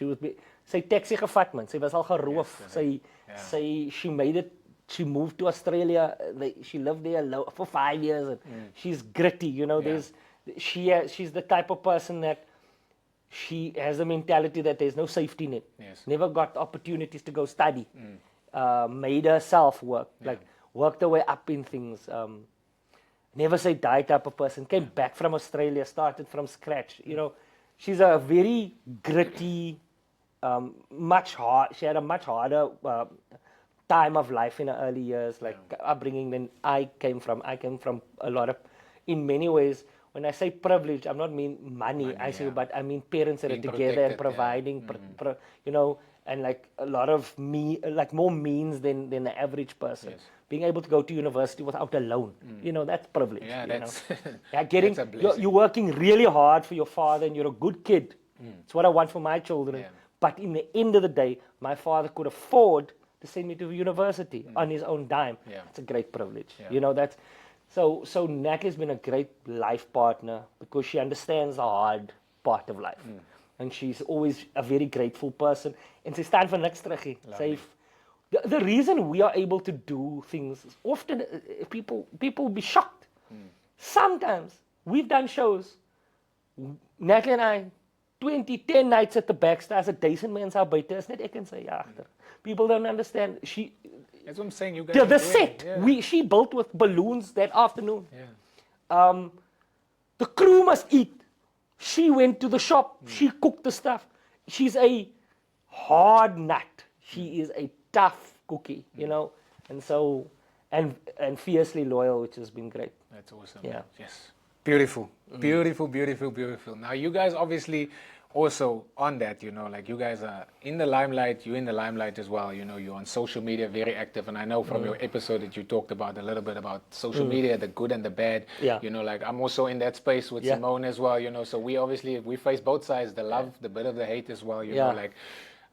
was, sy taxi gevat man, sy was al geroof. She made it, she moved to Australia, she lived there for 5 years, and she's gritty, you know, she's the type of person that she has a mentality that there's no safety net. Never got opportunities to go study. Made herself work, worked her way up in things. Never say die type of person. Came back from Australia, started from scratch. You know, she's a very gritty, she had a much harder time of life in her early years, like upbringing than I came from. I came from a lot of, in many ways, when I say privilege, I'm not mean money but I mean parents that are together and providing, you know, and like a lot of more means than the average person. Being able to go to university without a loan, you know, that's privilege. Yeah, that's, that's a blessing. You're working really hard for your father, and you're a good kid. It's what I want for my children. But in the end of the day, my father could afford to send me to university on his own dime. It's a great privilege. You know, that's so Natalie's been a great life partner because she understands the hard part of life. And she's always a very grateful person. And sy staan vir niks terug nie. The reason we are able to do things is often people will be shocked. Sometimes we've done shows, Natalie and I, 10 nights at the Backstairs, 1000 mense daar buite is net ek en sy agter. People don't understand. That's what I'm saying. You guys. The set. She built with balloons that afternoon. Yeah. The crew must eat. She went to the shop. She cooked the stuff. She's a hard nut. She is a tough cookie, you know, and so and fiercely loyal, which has been great. That's awesome. Yeah. Yes. Beautiful. Beautiful, beautiful, beautiful. Now you guys obviously also on that, you know, like you guys are in the limelight, you're in the limelight as well, you know, you're on social media, very active, and I know from your episode that you talked about a little bit about social media, the good and the bad, you know, like I'm also in that space with Simone as well, you know, so we face both sides, the love, the bit of the hate as well, you know, like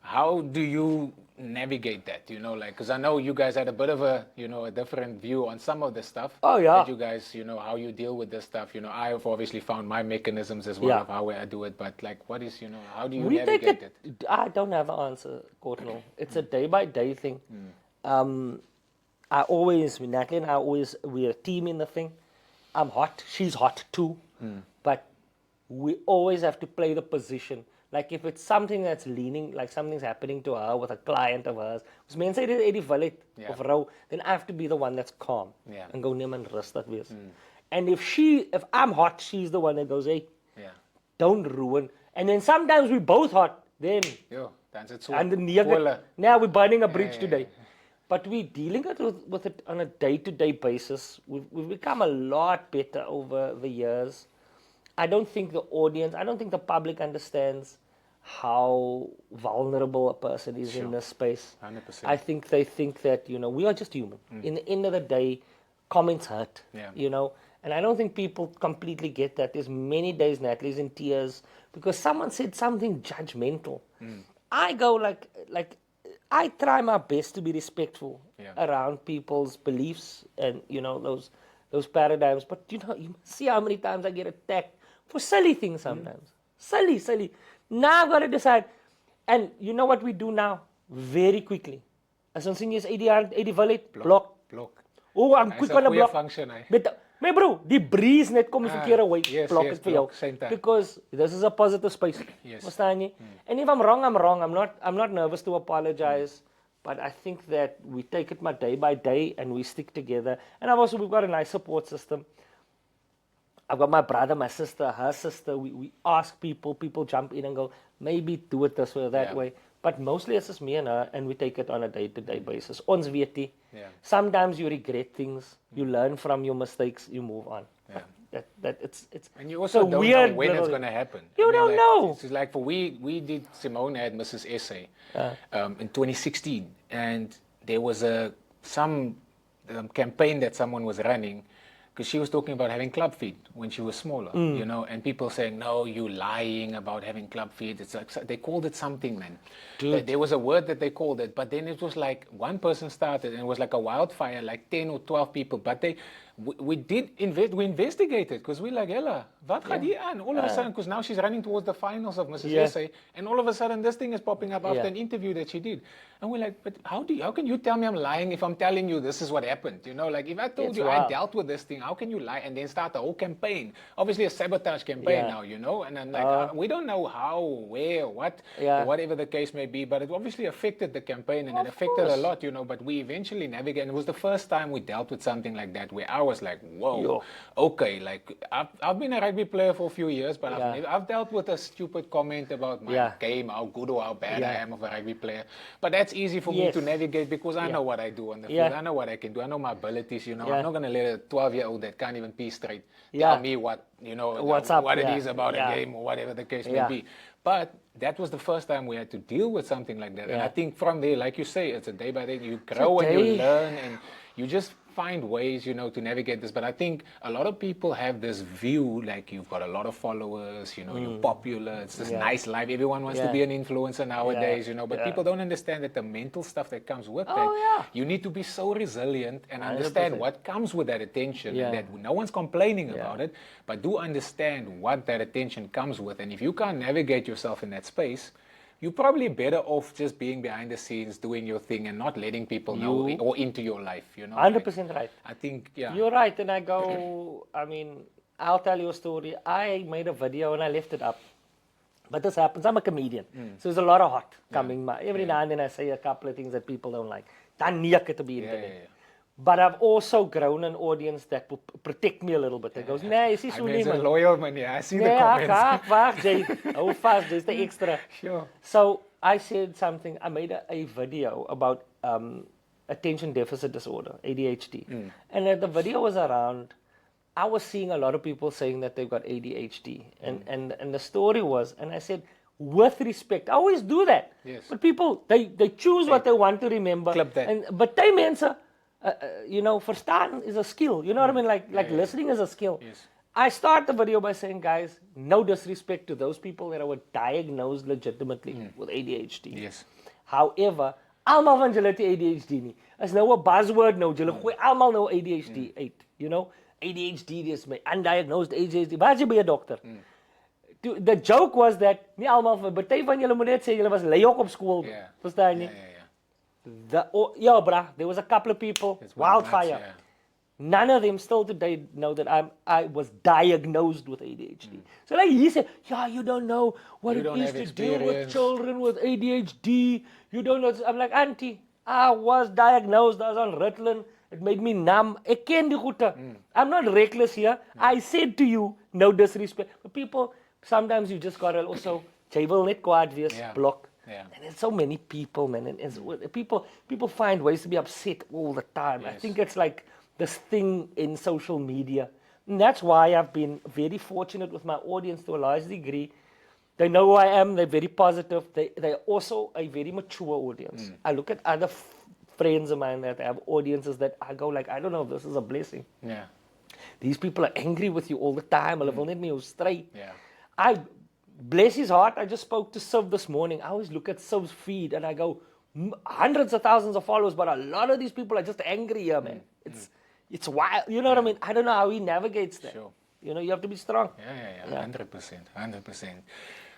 how do you navigate that, you know, like, because I know you guys had a bit of a, you know, a different view on some of the stuff. Oh, yeah. That you guys, you know, how you deal with this stuff, you know, I have obviously found my mechanisms as well of how I do it, but like, what is, you know, how do you navigate it? I don't have an answer, Courtney. It's a day-by-day thing. I always, Natalie and I we're a team in the thing. I'm hot, she's hot too, but we always have to play the position. Like if it's something that's leaning, like something's happening to her with a client of hers, as men say dit valid of rou, then I have to be the one that's calm and go neem and rust that wees. And if I'm hot, she's the one that goes, hey, don't ruin. And then sometimes we both hot, then now we're burning a bridge today. But we're dealing with it on a day-to-day basis. We've become a lot better over the years. I don't think the public understands how vulnerable a person is in this space. 100%. I think they think that, you know, we are just human. In the end of the day, comments hurt, you know, and I don't think people completely get that. There's many days Natalie's in tears because someone said something judgmental. I go like I try my best to be respectful around people's beliefs and, you know, those paradigms. But, you know, you see how many times I get attacked for silly things sometimes. Silly. Now I've got to decide. And you know what we do now? Very quickly. As ons sien jy is valid, block. Oh, I'm quick on the block. Function, My bro, die breeze net kom die verkeerde way. Block it for jou. Because this is a positive space. Verstaan jy? And if I'm wrong, I'm wrong. I'm not nervous to apologize. But I think that we take it day by day and we stick together. And we've got a nice support system. I've got my brother, my sister, her sister. We ask people jump in and go, maybe do it this way or that way. But mostly it's just me and her, and we take it on a day-to-day basis. Ons weet nie. Sometimes you regret things. You learn from your mistakes. You move on. It's and you also don't know when it's going to happen. You don't know. It's like we did Simone had Mrs. Essay in 2016, and there was some campaign that someone was running because she was talking about having club feet when she was smaller, you know, and people saying, no, you lying about having club feet. It's like they called it something, man. There was a word that they called it, but then it was like one person started and it was like a wildfire, like 10 or 12 people, but we investigated because we're like, Ella, wat gaat hier aan? All of a sudden, because now she's running towards the finals of Mrs. Essay, and all of a sudden this thing is popping up after an interview that she did. And we're like, but how can you tell me I'm lying if I'm telling you this is what happened? You know, like if I told you I dealt with this thing, how can you lie and then start a whole campaign? Obviously a sabotage campaign now, you know, and I'm like, we don't know how, where, what, whatever the case may be, but it obviously affected the campaign and it affected a lot, you know, but we eventually navigated. It was the first time we dealt with something like that where I was like, whoa, okay, like I've been a rugby player for a few years, but I've dealt with a stupid comment about my game, how good or how bad I am of a rugby player. But that's easy for me to navigate because I know what I do on the field. I know what I can do. I know my abilities, you know. I'm not going to let a 12-year-old that can't even pee straight tell me what, you know, what it is about a game or whatever the case may be. But that was the first time we had to deal with something like that. And I think from there, like you say, it's a day by day. You grow and you learn and you just find ways, you know, to navigate this. But I think a lot of people have this view, like you've got a lot of followers, you know, you're popular, it's this nice life. Everyone wants to be an influencer nowadays, you know, but people don't understand that the mental stuff that comes with that, you need to be so resilient and understand 100%. What comes with that attention and that no one's complaining about it, but do understand what that attention comes with. And if you can't navigate yourself in that space, you're probably better off just being behind the scenes, doing your thing, and not letting people know or into your life. 100% right. I think, yeah. You're right, and I go. I mean, I'll tell you a story. I made a video and I left it up. But this happens. I'm a comedian, so there's a lot of hot coming. Every now and then I say a couple of things that people don't like. Dan nie ek het op die internet. But I've also grown an audience that will protect me a little bit. That goes, nee, is so nie, man. Loyal man, yeah. I see the Nee, comments. wacht, Jay. Hou vast, there's the extra. Sure. So I said something. I made a video about attention deficit disorder, ADHD, and the video was around. I was seeing a lot of people saying that they've got ADHD, and the story was, and I said, with respect, I always do that. Yes. But people, they choose what they want to remember. Clip that. But they mensen, verstaan is a skill. You know what I mean? Like listening is a skill. Yes. I start the video by saying, guys, no disrespect to those people that were diagnosed legitimately with ADHD. Yes. However, almal van julle het ADHD nie. Is nou 'n buzzword nou. Julle gooi almal nou ADHD uit, ADHD is my undiagnosed ADHD. Waar jy by 'n dokter? The joke was that nie almal van party van julle moet net sê julle was leiok op skool. Verstaan jy? Bruh, there was a couple of people, wildfire. None of them still today know that I was diagnosed with ADHD. So like he said, you don't know what it is to deal with children with ADHD. You don't know. I'm like, auntie, I was diagnosed. I was on Ritalin. It made me numb. Ek ken die goeie. I'm not reckless here. I said to you, no disrespect. But people, sometimes you just gotta also, jy wil net kwaad wees, block. Yeah. And there's so many people, man. And people find ways to be upset all the time. Yes. I think it's like this thing in social media. And that's why I've been very fortunate with my audience to a large degree. They know who I am. They're very positive. They're also a very mature audience. I look at other friends of mine that have audiences that I go like, I don't know if this is a blessing. Yeah. These people are angry with you all the time. Hulle wil net nie jou straight. Yeah. Bless his heart, I just spoke to Siv this morning. I always look at Siv's feed and I go, hundreds of thousands of followers, but a lot of these people are just angry here, man. It's wild. You know what I mean? I don't know how he navigates that. Sure. You have to be strong. Yeah. 100%.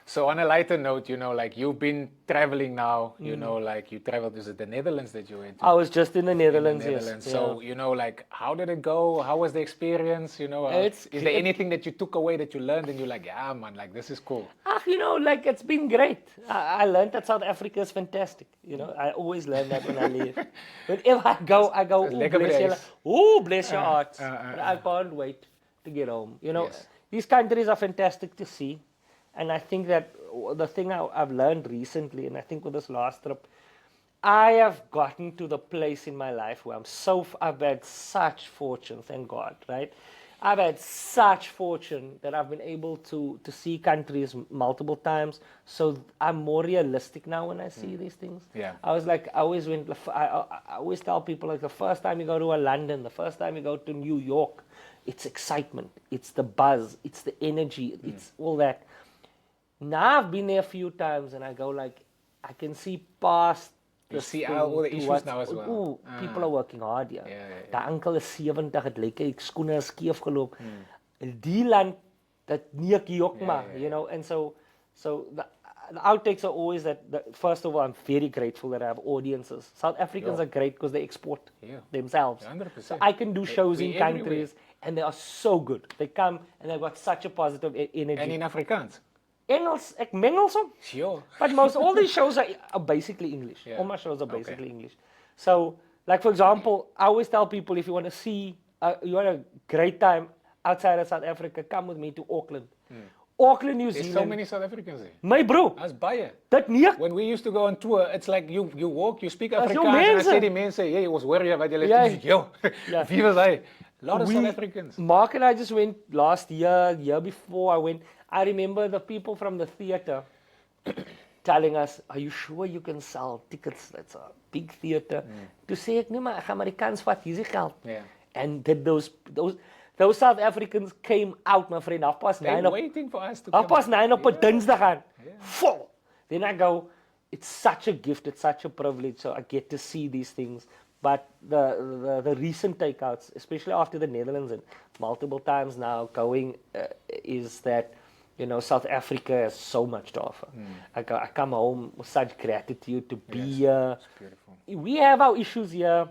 So on a lighter note, like you've been traveling now, like you traveled, is it the Netherlands that you went to? I was just in the Netherlands, yes. So, like how did it go? How was the experience? Is there anything that you took away that you learned and you're like, yeah, man, like this is cool? Like it's been great. I learned that South Africa is fantastic. I always learn that when I leave. Whenever I go, bless your heart. I can't wait to get home. These countries are fantastic to see. And I think that the thing I've learned recently, and I think with this last trip, I have gotten to the place in my life where I've had such fortune, thank God, right? I've had such fortune that I've been able to see countries multiple times. So I'm more realistic now when I see these things. Yeah. I always tell people, like, the first time you go to London, the first time you go to New York, it's excitement, it's the buzz, it's the energy, it's all that. Now I've been there a few times and I go like, I can see past. You see all the issues now as well. People are working hard here. The uncle is 70, het lyk hy skoene is skeef geloop. Die land dat nie ek jok maar, and so the outtakes are always that first of all, I'm very grateful that I have audiences. South Africans are great because they export themselves. 100%. So I can do shows in countries and they are so good. They come and they've got such a positive energy. And in Afrikaans? Engels, ek mengel som. Sure. But all these shows are basically English. All my shows are basically English. So, like for example, I always tell people, if you want to see, you want a great time outside of South Africa, come with me to Auckland. Auckland, New Zealand. There's so many South Africans there. My bro. That's baie. Dat nie. When we used to go on tour, it's like you walk, you speak Afrikaans, and I say die mense, hey, ons hoor jy wat jy lê. Wie was hy? A lot of South Africans. Mark and I just went last year before I went. I remember the people from the theater telling us, are you sure you can sell tickets? That's a big theater. To sê ek nee maar, ek gaan maar die kans vat, hier is die geld. And then those South Africans came out, my friend, 9:30. They're waiting for us to come. 9:30 op 'n Dinsdag aan. Full. Then I go, it's such a gift, it's such a privilege, so I get to see these things. But the recent takeouts, especially after the Netherlands and multiple times now going, is that You know, South Africa has so much to offer. I come home with such gratitude to be here. It's beautiful. We have our issues here.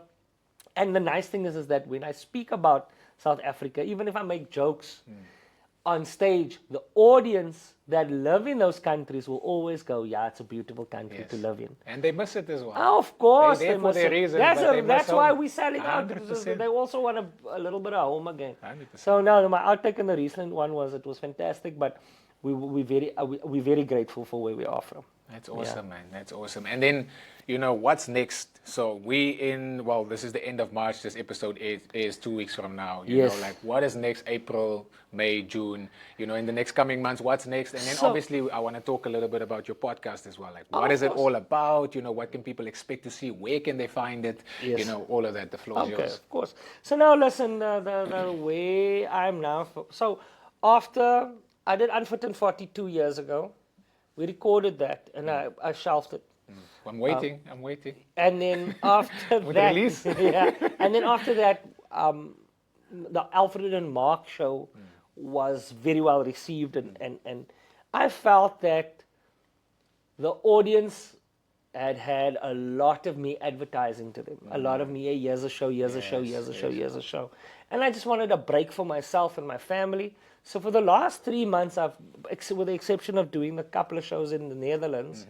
And the nice thing is that when I speak about South Africa, even if I make jokes on stage, the audience that live in those countries will always go, yeah, it's a beautiful country to live in. And they miss it as well. Oh, of course, They're there for must their have- reason, That's, but they miss that's why home. we're selling out. Because 100%. they also want a little bit of home again. 100%. So now my outtake in the recent one was it was fantastic, but we're very grateful for where we are from. That's awesome, man. That's awesome. And then, you know, what's next? So this is the end of March. This episode is 2 weeks from now. You Yes. know, like what is next? April, May, June, you know, in the next coming months, what's next? And then So- obviously I want to talk a little bit about your podcast as well. Like what of is it course. all about? You know, what can people expect to see? Where can they find it? Yes. You know, all of that. The floor is Okay, yours. of course. So now listen, the way I'm now. So after I did Unfit in 42 years ago, we recorded that and I shelved it. I'm waiting. I'm waiting. And then after With that, release? yeah. And then after that, the Alfred and Mark show was very well received, and I felt that the audience had a lot of me advertising to them, a lot of me, hey, here's a show, here's a show, here's a show, here's a show, and I just wanted a break for myself and my family. So for the last 3 months, with the exception of doing a couple of shows in the Netherlands,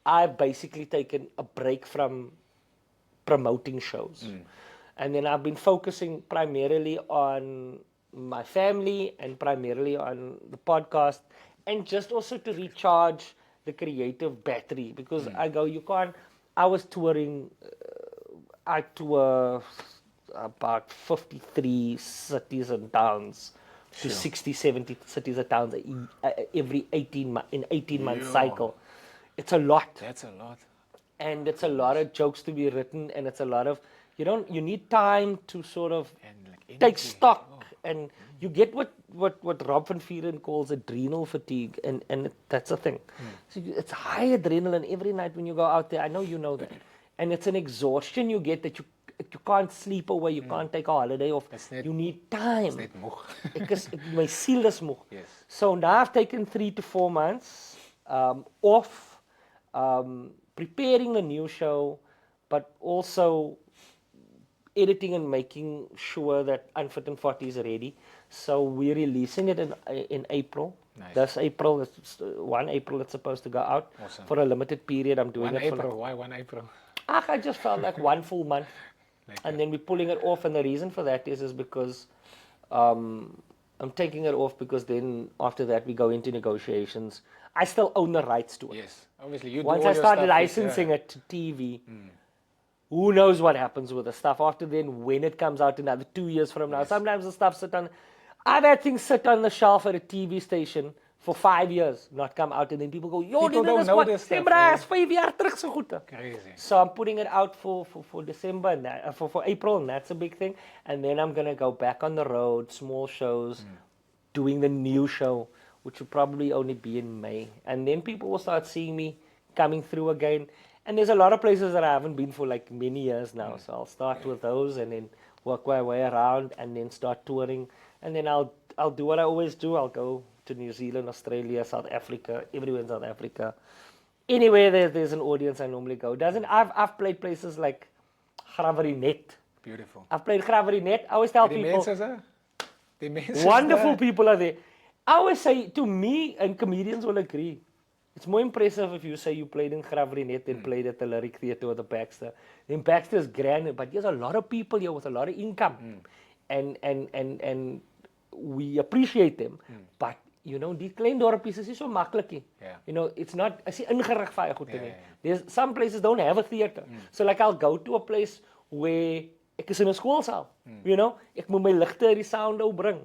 I've basically taken a break from promoting shows. And then I've been focusing primarily on my family and primarily on the podcast, and just also to recharge the creative battery, because I was touring, I tour about 53 cities and towns to 60, 70 cities and towns every 18 month cycle. It's a lot. That's a lot. And it's a lot of jokes to be written, and it's a lot of, you need time to sort of And like take energy. stock, and you get what Rob van Vieren calls adrenal fatigue, and that's a thing. So it's high adrenaline every night when you go out there. I know you know that. And it's an exhaustion you get that you can't sleep away, you can't take a holiday off. You need time. Net moeg. My siel is moeg. Yes. So now I've taken 3 to 4 months off, preparing the new show, but also editing and making sure that Unfit and 40 is ready. So we're releasing it in April. Nice. This April, 1 April, it's supposed to go out. Awesome. For a limited period. I'm doing 1 it April. for... Why 1 April? I just felt like one full month. Like And then we're pulling it off, and the reason for that is because I'm taking it off because then after that we go into negotiations. I still own the rights to it. Yes. Obviously, you do Once all I your start stuff, licensing it to TV, who knows what happens with the stuff after then, when it comes out another 2 years from now. Sometimes the stuff I've had things sit on the shelf at a TV station for 5 years, not come out, and then people go, yo, People dit don't is know wat, this stuff, Sembra, eh? is 5 jaar terug so goed. Crazy. So I'm putting it out for December, and that, for April, and that's a big thing. And then I'm going to go back on the road, small shows, doing the new show, which will probably only be in May. And then people will start seeing me coming through again. And there's a lot of places that I haven't been for like many years now. So I'll start with those and then work my way around and then start touring. And then I'll do what I always do. I'll go to New Zealand, Australia, South Africa, everywhere in South Africa. Anywhere there's an audience, I normally go. I've played places like Graverinet. Beautiful. I've played Graverinet. I always tell Die people, mense is daar. Die mense is wonderful daar. people are there. I always say, to me, and comedians will agree, it's more impressive if you say you played in Graverinet and played at the Lyric Theatre or the Baxter. Then Baxter is grand, but there's a lot of people here with a lot of income. And we appreciate them. But, die klein dorpies is nie so maklik nie. Yeah. It's not, is nie ingerig vir goed nie. yeah. There's some places don't have a theatre. So like I'll go to a place where ek is in 'n skoolsaal, ek moet my ligte en die sound bring,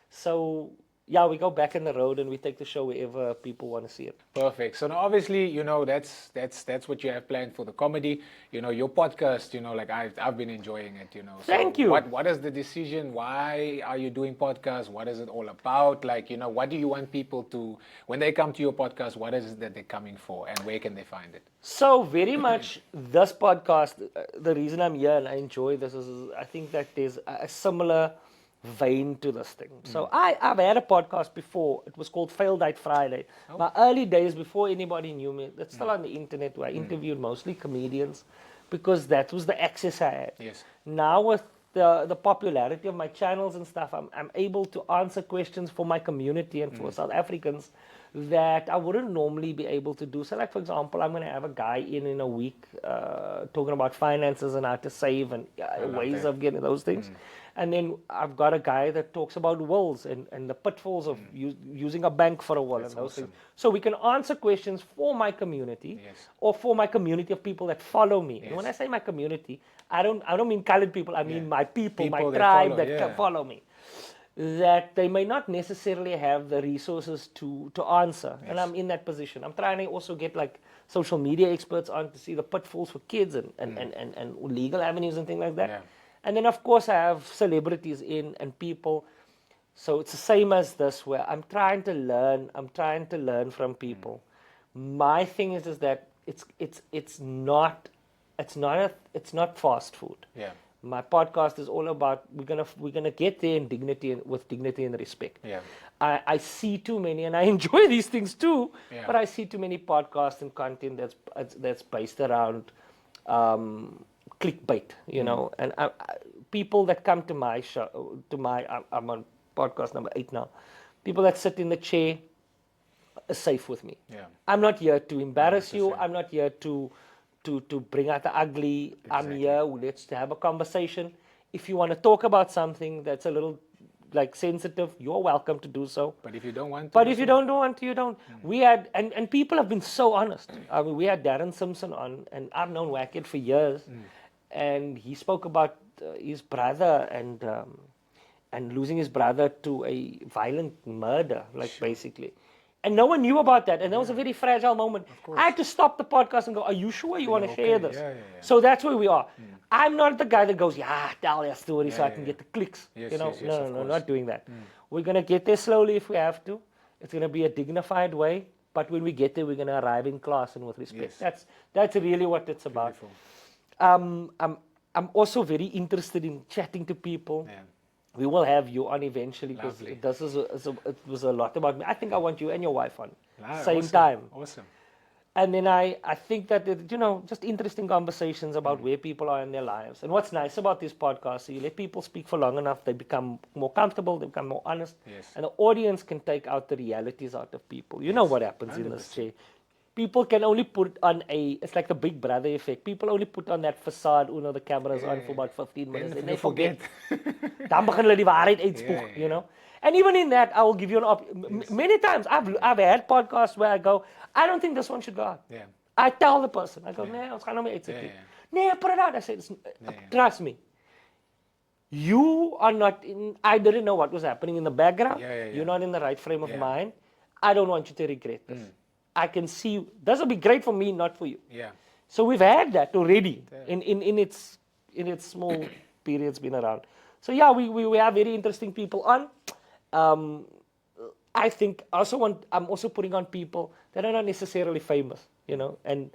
So yeah, we go back on the road and we take the show wherever people want to see it. Perfect. So now obviously, that's what you have planned for the comedy. Your podcast, like I've been enjoying it, So Thank you. What is the decision? Why are you doing podcasts? What is it all about? Like, what do you want people to, when they come to your podcast, what is it that they're coming for and where can they find it? So very much this podcast, the reason I'm here and I enjoy this is I think that there's a similar vein to this thing. So I've had a podcast before. It was called Fail Date Friday. My early days before anybody knew me, that's still on the internet, where I interviewed mostly comedians because that was the access I had. Yes. Now with the popularity of my channels and stuff, I'm able to answer questions for my community and for South Africans that I wouldn't normally be able to do. So like, for example, I'm going to have a guy in a week talking about finances and how to save and ways of getting those things. And then I've got a guy that talks about wills and the pitfalls of using a bank for a will and those things. So we can answer questions for my community or for my community of people that follow me. And when I say my community, I don't mean colored people. I mean my people my tribe that follow me. That they may not necessarily have the resources to answer. And I'm in that position. I'm trying to also get like social media experts on to see the pitfalls for kids and legal avenues and things like that. And then, of course, I have celebrities in and people. So it's the same as this, where I'm trying to learn. I'm trying to learn from people. My thing is that it's not fast food. Yeah. My podcast is all about we're gonna get there in dignity with dignity and respect. Yeah. I see too many, and I enjoy these things too. But I see too many podcasts and content that's based around clickbait, you know, and people that come to my show, I'm on podcast number 8 now. People that sit in the chair are safe with me. I'm not here to embarrass you. I'm not here to bring out the ugly. I'm here. Let's have a conversation. If you want to talk about something that's a little like sensitive, you're welcome to do so. But if you don't want to, but if you don't want to, you don't. We had and people have been so honest. I mean, we had Darren Simpson on, and I've known Wackett for years, and he spoke about his brother and losing his brother to a violent murder, like basically. And no one knew about that. And that was a very fragile moment. I had to stop the podcast and go, are you sure you want to share this? So that's where we are. I'm not the guy that goes, tell your story so I can get the clicks. No, not doing that. We're going to get there slowly if we have to. It's going to be a dignified way. But when we get there, we're going to arrive in class and with respect. That's really what it's about. I'm also very interested in chatting to people. We will have you on eventually because it was a lot about me. I think I want you and your wife on same time. Awesome. And then I think that, just interesting conversations about where people are in their lives. And what's nice about this podcast, you let people speak for long enough, they become more comfortable, they become more honest. And the audience can take out the realities out of people. You know what happens 100%. In this chair. People can only put on it's like the Big Brother effect. People only put on that facade, the camera's on for about 15 minutes. And they forget. Dan begin hulle die waarheid uitspoeg, you know. And even in that, I will give you many times, I've had podcasts where I go, I don't think this one should go out. I tell the person, I go, nee, ons gaan nou mee uitsit. Nee, put it out. I said, trust me. You are not I didn't know what was happening in the background. You're not in the right frame of mind. I don't want you to regret this. I can see this will be great for me, not for you. So we've had that already in its small periods been around. So we have very interesting people on. I think I'm also putting on people that are not necessarily famous, and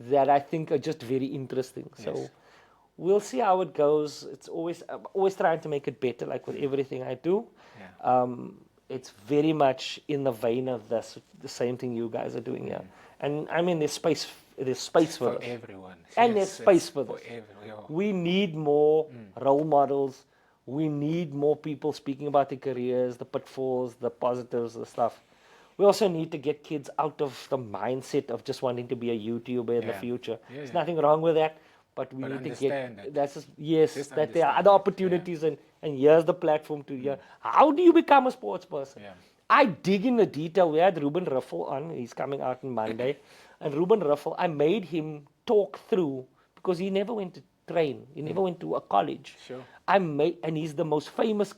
that I think are just very interesting. So we'll see how it goes. I'm always trying to make it better, like with everything I do. It's very much in the vein of the same thing you guys are doing here. And I mean, there's space for everyone. And there's space for this. We need more role models. We need more people speaking about their careers, the pitfalls, the positives, the stuff. We also need to get kids out of the mindset of just wanting to be a YouTuber in the future. There's nothing wrong with that. But we need to get that there are other opportunities and here's the platform to hear. How do you become a sports person? I dig in the detail. We had Ruben Ruffle on. He's coming out on Monday. And Ruben Ruffle, I made him talk through because he never went to train. He never went to a college. And he's the most famous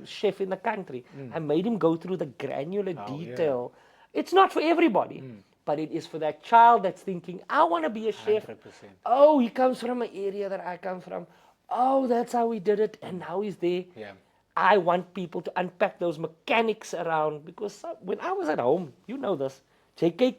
chef in the country. I made him go through the granular detail. It's not for everybody. But it is for that child that's thinking, I want to be a chef. 100%. Oh, he comes from an area that I come from. Oh, that's how he did it. And now he's there. I want people to unpack those mechanics around. Because when I was at home, you know this. JK,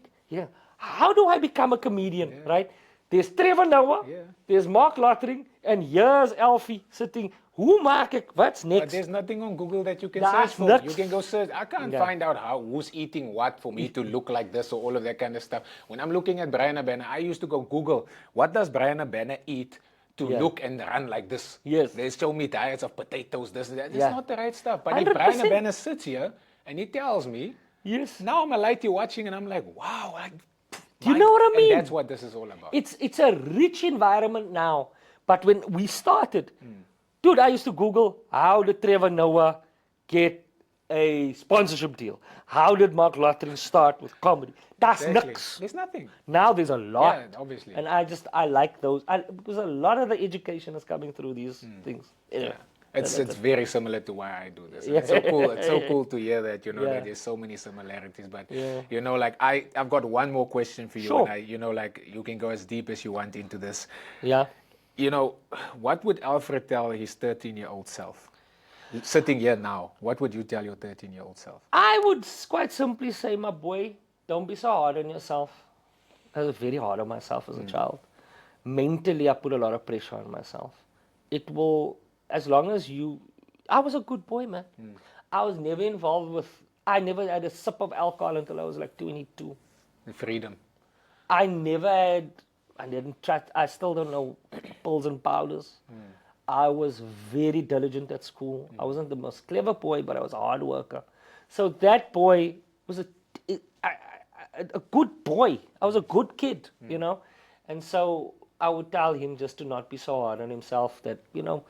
how do I become a comedian, right? There's Trevor Noah. There's Mark Lottering. And here's Alfie sitting. Hoe maak ek? What's But next? there's nothing on Google that you can That's search for. nuts. You can go search. I can't Yeah. find out who's eating what for me to look like this or all of that kind of stuff. When I'm looking at Brian Abena, I used to go Google, what does Brian Abena eat to Yeah. look and run like this? Yes. They show me diets of potatoes, this and that. That's Yeah. not the right stuff. But if Brian 100%. Abena sits here and he tells me, Yes. now I'm a lighty watching and I'm like, wow. Do you know what I mean? And that's what this is all about. It's a rich environment now. But when we started, dude, I used to Google, how did Trevor Noah get a sponsorship deal? How did Mark Lottering start with comedy? That's Exactly. niks. There's nothing. Now there's a lot. Yeah, obviously. And I like those. Because a lot of the education is coming through these things. Anyway, It's very similar to why I do this. Yeah. It's so cool. It's so cool to hear that, you know, Yeah. that there's so many similarities. But Yeah. you know, like I've got one more question for you. Sure. And you know, like you can go as deep as you want into this. Yeah. You know, what would Alfred tell his 13-year-old self? Sitting here now, what would you tell your 13-year-old self? I would quite simply say, my boy, don't be so hard on yourself. I was very hard on myself as a child. Mentally, I put a lot of pressure on myself. It will, as long as I was a good boy, man. I was never involved I never had a sip of alcohol until I was like 22. The freedom. I didn't try, I still don't know pills and powders. I was very diligent at school. I wasn't the most clever boy, but I was a hard worker. So that boy was a good boy. I was a good kid, you know. And so I would tell him just to not be so hard on himself, that, you know,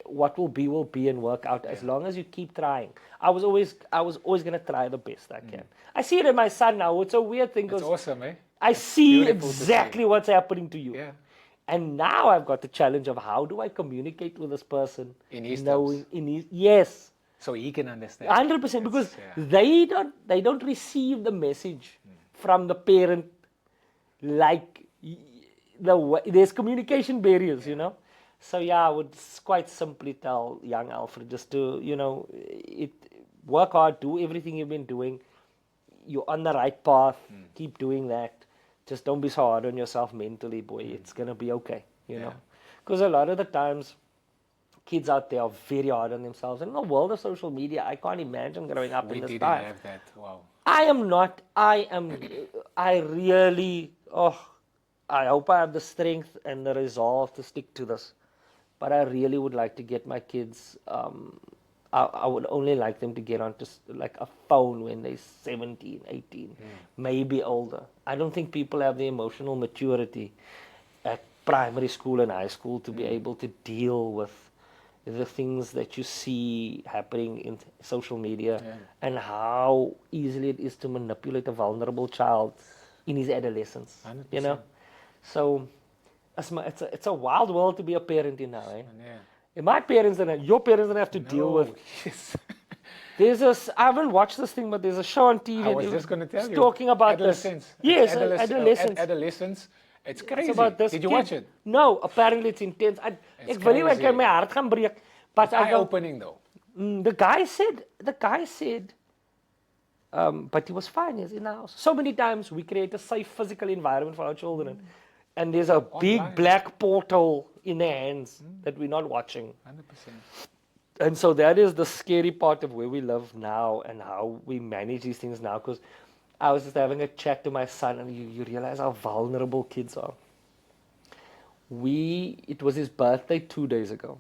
what will be and work out as long as you keep trying. I was always going to try the best I can. I see it in my son now. It's a weird thing. It's awesome, eh? I see beautiful to exactly what's happening to you. Yeah. And now I've got the challenge of, how do I communicate with this person In his knowing yes, So he can understand. 100%, because yeah. they don't receive the message from the parent like there's communication barriers, you know. So yeah, I would quite simply tell young Alfred just to, you know, work hard, do everything you've been doing. You're on the right path. Keep doing that. Just don't be so hard on yourself mentally, boy. It's gonna be okay, you know. Because a lot of the times, kids out there are very hard on themselves. And in the world of social media, I can't imagine growing up in this didn't time. have that. Wow. I really, I hope I have the strength and the resolve to stick to this. But I really would like to get my kids, I would only like them to get onto like a phone when they're 17, 18, maybe older. I don't think people have the emotional maturity at primary school and high school to be able to deal with the things that you see happening in social media and how easily it is to manipulate a vulnerable child in his adolescence. 100%. You know, so it's a wild world to be a parent in now. Eh? Yeah. And my parents and your parents don't have to deal with. Yes. I haven't watched this thing, but there's a show on TV. I was just going to tell you. Talking about adolescence. this. Yes, Adolescence. adolescence. It's crazy. It's about this Did you kid. watch it? No, apparently it's intense. Ek wil nie crazy. ek my hart gaan breek. But I don't, Eye-opening though. the guy said, but he was fine. He's in the house. So many times we create a safe physical environment for our children, and there's a big black portal in their hands that we're not watching. 100%. And so that is the scary part of where we live now and how we manage these things now. Because I was just having a chat to my son, and you realize how vulnerable kids are. It was his birthday 2 days ago.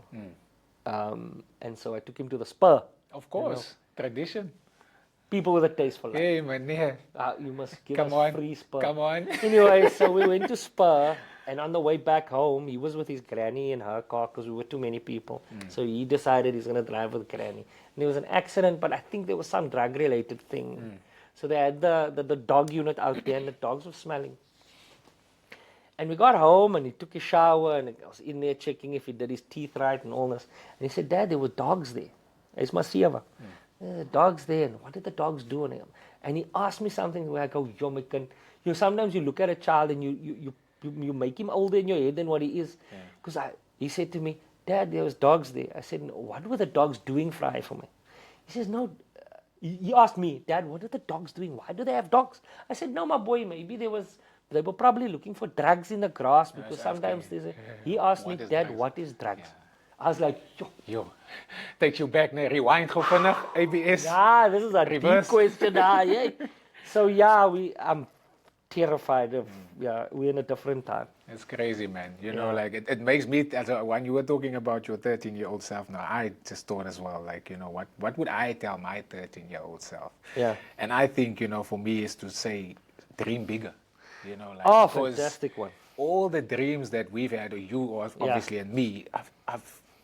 And so I took him to the Spur. Of course. Tradition. People with a taste for life. Hey, man. Yeah. You must give Come us on. free Spur. Come on. Anyway, so we went to Spur, and on the way back home, he was with his granny in her car because we were too many people. So he decided he's going to drive with granny. And there was an accident, but I think there was some drug-related thing. So they had the dog unit out there, and the dogs were smelling. And we got home, and he took a shower, and I was in there checking if he did his teeth right and all this. And he said, "Dad, there were dogs there. It's Masieva. The dogs there, and what did the dogs do on him?" And he asked me something where I go, "Yo, my kid, sometimes you look at a child and you make him older in your head than what he is." Because he said to me, "Dad, there was dogs there." I said, "What were the dogs doing, Fry, for me?" He says, "No." He asked me, "Dad, what are the dogs doing? Why do they have dogs?" I said, "No, my boy, maybe they were probably looking for drugs in the grass because sometimes there's a..." He asked me, "Dad, what is drugs?" I was like, Yo, takes you back, ne? Rewind, go vinnig, ABS. yeah, this is a Reverse. deep question. Yeah. So yeah, I'm terrified of, we're in a different time. It's crazy, man. You know, Yeah. like it makes me, when you were talking about your 13-year-old self now, I just thought as well, like, you know, what would I tell my 13-year-old self? Yeah. And I think, you know, for me is to say, dream bigger. You know, like, Oh, because fantastic one. all the dreams that we've had, or you, or obviously, and me,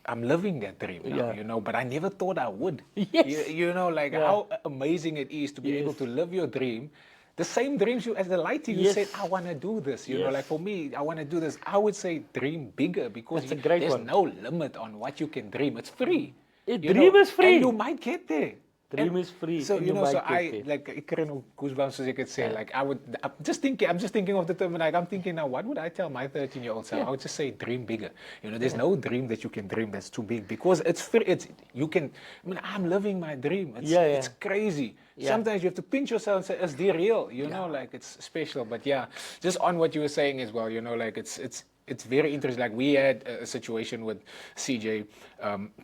I'm living that dream now, Yeah. you know, but I never thought I would. Yes. You know, like Yeah. how amazing it is to be able to live your dream. The same dreams you, as the lighter, you Yes. said, I want to do this. You know, Yes. like for me, I want to do this. I would say dream bigger because That's a great there's one. no limit on what you can dream. It's free. You Dream know, is free. And you might get there. Dream is free. So, and you know, so might get I, there. like, ik krijg nog goosebumps, as you could say. Like, I'm just thinking of the term, like, I'm thinking now, what would I tell my 13-year-old self? I would just say, dream bigger. You know, there's no dream that you can dream that's too big because it's free. You can, I mean, I'm living my dream. It's crazy. Yeah. Sometimes you have to pinch yourself and say, is this real? You know, like, it's special. But yeah, just on what you were saying as well, you know, like, it's very interesting. Like we had a situation with CJ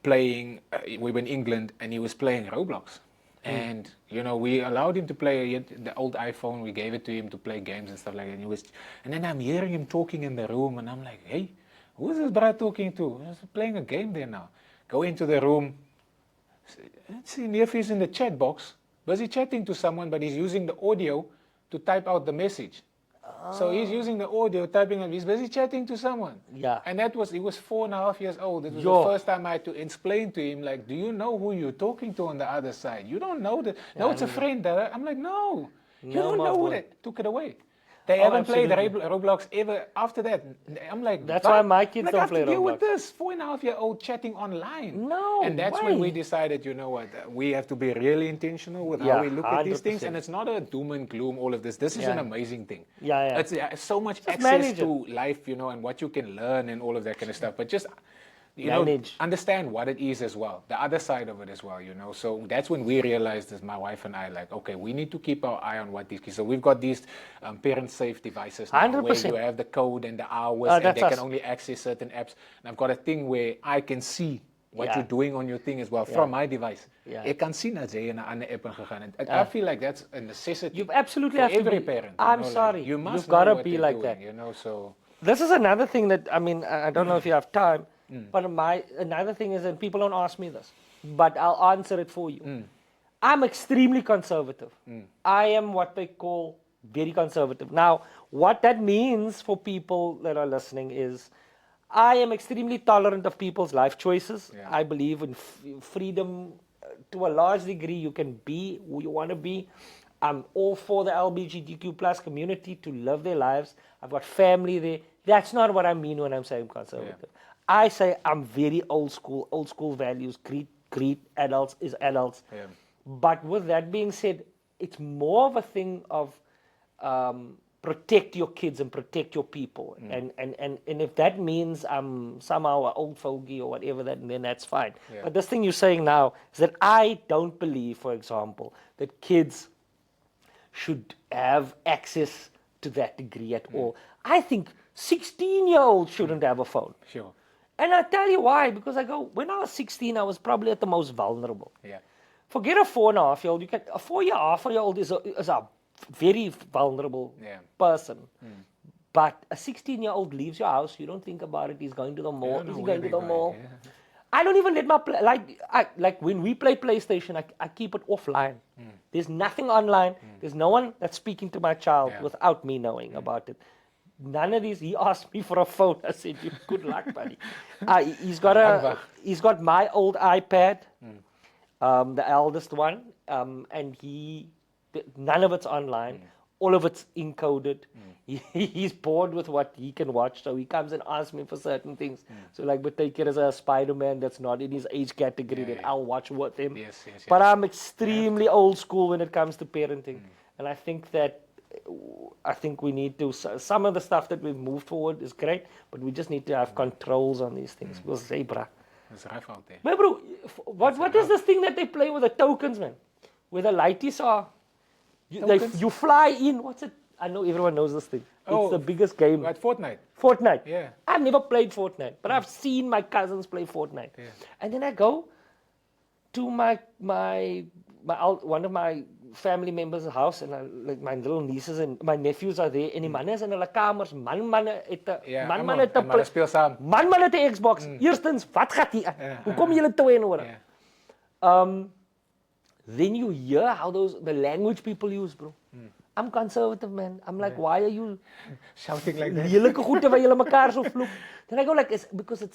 playing, we were in England and he was playing Roblox. And, you know, we allowed him to play the old iPhone. We gave it to him to play games and stuff like that. And then I'm hearing him talking in the room and I'm like, hey, who is this brother talking to? He's playing a game there now. Go into the room. See, Neefie's in the chat box, busy chatting to someone, but he's using the audio to type out the message. So he's using the audio, typing it. He's busy chatting to someone. Yeah. And he was 4.5 years old. It was Yo. the first time I had to explain to him, like, do you know who you're talking to on the other side? You don't know that. No, it's a friend. I'm like, no. You don't my know who boy. that took it away. They haven't played absolutely. Roblox ever after that. I'm like, That's what? why my kids like, don't I have play to deal with Roblox. this 4.5-year-old chatting online. No And that's way. when we decided, you know what, we have to be really intentional with Yeah, how we look at these things. 100%. And it's not a doom and gloom, all of this. This is an amazing thing. Yeah. It's so much access manage to life, you know, and what you can learn and all of that kind of stuff. But just, you Manage. know, understand what it is as well, the other side of it as well, you know. So that's when we realized, as my wife and I, like, okay, we need to keep our eye on what these kids. So we've got these parent-safe devices now, 100%. where you have the code and the hours, and that's they can us. only access certain apps. And I've got a thing where I can see what Yeah. you're doing on your thing as well from my device. Yeah. Ik kan zien dat jy in 'n ander app ingegaan het. I feel like that's a necessity. You absolutely for have to every be. parent. You I'm know, like, sorry. you must You've know gotta what be they're like doing, that. you know. So This is another thing that, I mean, I don't know if you have time, but another thing is, and people don't ask me this, but I'll answer it for you. I'm extremely conservative. I am what they call very conservative. Now, what that means for people that are listening is, I am extremely tolerant of people's life choices. Yeah. I believe in freedom to a large degree. You can be who you want to be. I'm all for the LGBTQ plus community to live their lives. I've got family there. That's not what I mean when I'm saying conservative. I say I'm very old school values. Greet adults is adults. Yeah. But with that being said, it's more of a thing of protect your kids and protect your people. And if that means I'm somehow an old fogey or whatever, then that's fine. Yeah. But this thing you're saying now is that I don't believe, for example, that kids should have access to that degree at all. I think 16-year-olds shouldn't have a phone. sure. And I tell you why, because I go, when I was 16, I was probably at the most vulnerable. Yeah. Forget a 4.5-year-old. You can a 4-year-old is a very vulnerable person. But a 16-year-old leaves your house. You don't think about it. He's going to the mall. don't Is know he where going to they're the going, mall? yeah. I don't even let my like when we play PlayStation. I keep it offline. There's nothing online. There's no one that's speaking to my child without me knowing about it. None of these. He asked me for a phone. I said, "Good luck, buddy." He's got my old iPad, the eldest one, and none of it's online. All of it's encoded. He's bored with what he can watch, so he comes and asks me for certain things. So, like, but take it as a Spider-Man that's not in his age category that I'll watch with him. Yes. But I'm extremely old school when it comes to parenting, and I think we need to. Some of the stuff that we've moved forward is great, but we just need to have controls on these things. Because, hey, bruh. It's rough out there. But bro, what is this thing that they play with the tokens, man? Where the lighties are. You fly in. What's it? I know everyone knows this thing. Oh, it's the biggest game. At Fortnite. Fortnite. Yeah. I've never played Fortnite, but I've seen my cousins play Fortnite. Yeah. And then I go to one of my family members' house, and like my little nieces and my nephews are there, en die manne is in hulle kamers, man het 'n man het 'n hulle speel saam. man het 'n Xbox. Eerstens, wat gaan hier aan? Hoekom julle twee nodig? Then you hear how the language people use, bro. I'm conservative, man. I'm like, why are you Shouting like that? lelike goed terwyl julle mekaar so vloek? Then I go like, because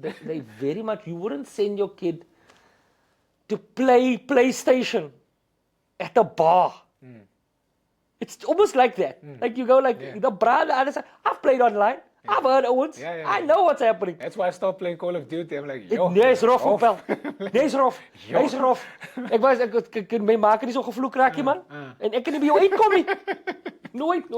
they very much, you wouldn't send your kid to play PlayStation at a bar. It's almost like that. Like you go like, the brother, I've played online. I've heard it once. I know what's happening. That's why I stopped playing Call of Duty. I'm like, yo. Nee, is rof op wel. Nee, is rof. Nee, is rof. Ek kan my maak nie so gevloek raak nie, man. En ek kan nie by jou uitkom nie. Nooit.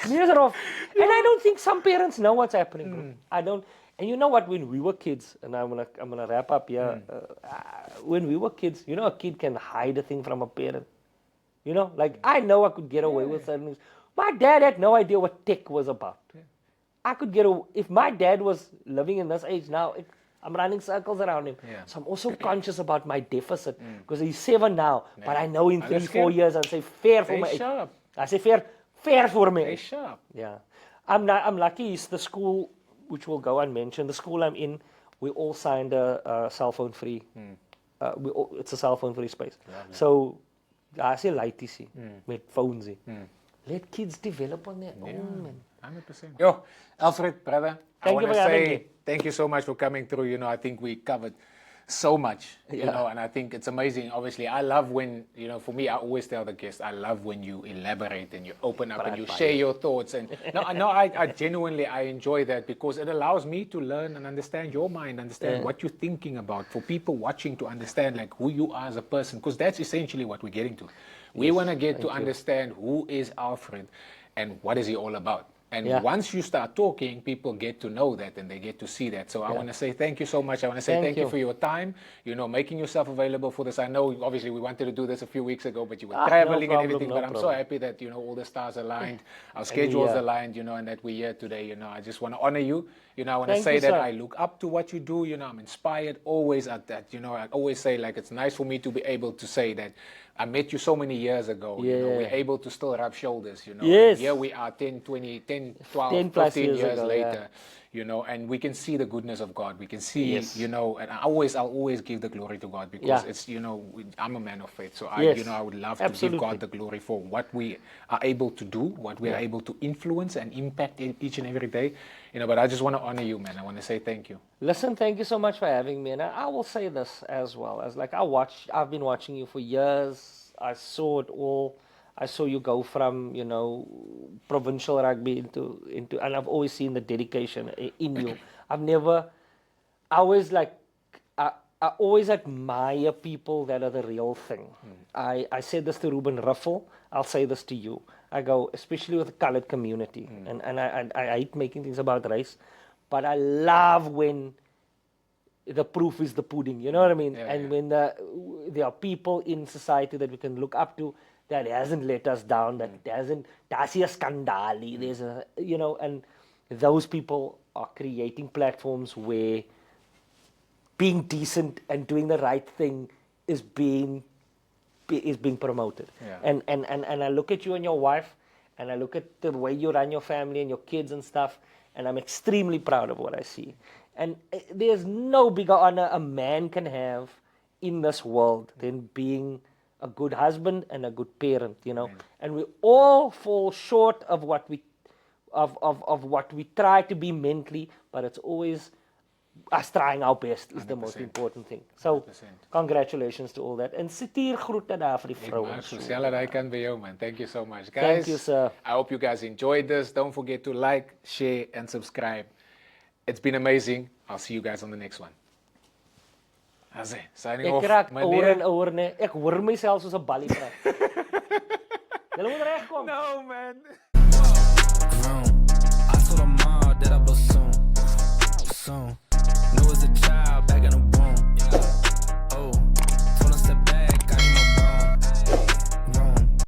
Nee, is rof. And I don't think some parents know what's happening, bro. I don't. And you know what? When we were kids, and I'm gonna wrap up here. When we were kids, you know, a kid can hide a thing from a parent. You know, like I know I could get away with certain things. My dad had no idea what tech was about. I could get away. If my dad was living in this age now, I'm running circles around him. So I'm also conscious about my deficit because he's 7 now. But I know in 3-4 years I'll say fair for my age. I say fair for me. Sharp. Yeah, I'm lucky. It's the school which will go unmentioned. The school I'm in, we all signed a cell phone free. It's a cell phone free space. Lovely. So I say lighty met phones. Let kids develop on their own, man. 100%. Yo, Alfred, brother, I want to having say me. thank you so much for coming through. You know, I think we covered so much, you know, and I think it's amazing. Obviously, I love when, you know, for me, I always tell the guests, I love when you elaborate and you open up and you share your thoughts. And I genuinely, I enjoy that because it allows me to learn and understand your mind, understand what you're thinking about, for people watching to understand like who you are as a person, because that's essentially what we're getting to. We want to get to understand who is Alfred and what is he all about. And once you start talking, people get to know that and they get to see that. So I want to say thank you so much. I want to say thank you for your time, you know, making yourself available for this. I know, obviously, we wanted to do this a few weeks ago, but you were traveling and everything. But I'm so happy that, you know, all the stars aligned, our schedules aligned, you know, and that we're here today. You know, I just want to honor you. You know, I want to say that I look up to what you do. You know, I'm inspired always at that. You know, I always say, like, it's nice for me to be able to say that I met you so many years ago. You know, we're able to still rub shoulders, you know. And here we are 10, 20, 10, 12, 15 years later, you know, and we can see the goodness of God. We can see, you know, and I'll always give the glory to God because it's, you know, I'm a man of faith. So you know, I would love to give God the glory for what we are able to do, what we are able to influence and impact each and every day. You know, but I just want to honor you, man. I want to say thank you. Listen, thank you so much for having me. And I will say this as well. As like I've been watching you for years. I saw it all. I saw you go from, you know, provincial rugby into, and I've always seen the dedication in you. I always admire people that are the real thing. I said this to Ruben Ruffle. I'll say this to you. I go, especially with the colored community, and I hate making things about race, but I love when the proof is the pudding, you know what I mean? When there are people in society that we can look up to that hasn't let us down, that hasn't, that's a scandale, there's a, you know, and those people are creating platforms where being decent and doing the right thing is being promoted. And I look at you and your wife, and I look at the way you run your family and your kids and stuff, and I'm extremely proud of what I see. And there's no bigger honor a man can have in this world than being a good husband and a good parent, you know. And we all fall short of what we try to be mentally, but it's always us trying our best is 100%. The most important thing. So, 100%. Congratulations to all that. En sit hier groete daar vir die vrouens. I can be you, man. Thank you so much. Guys, thank you, sir. I hope you guys enjoyed this. Don't forget to like, share, and subscribe. It's been amazing. I'll see you guys on the next one. Signing off. Ek raak ouer en ouer, nee. Ek hoor myself soos 'n ballie praat. Julle moet regkom. No, man. I told her mom that I blow soon.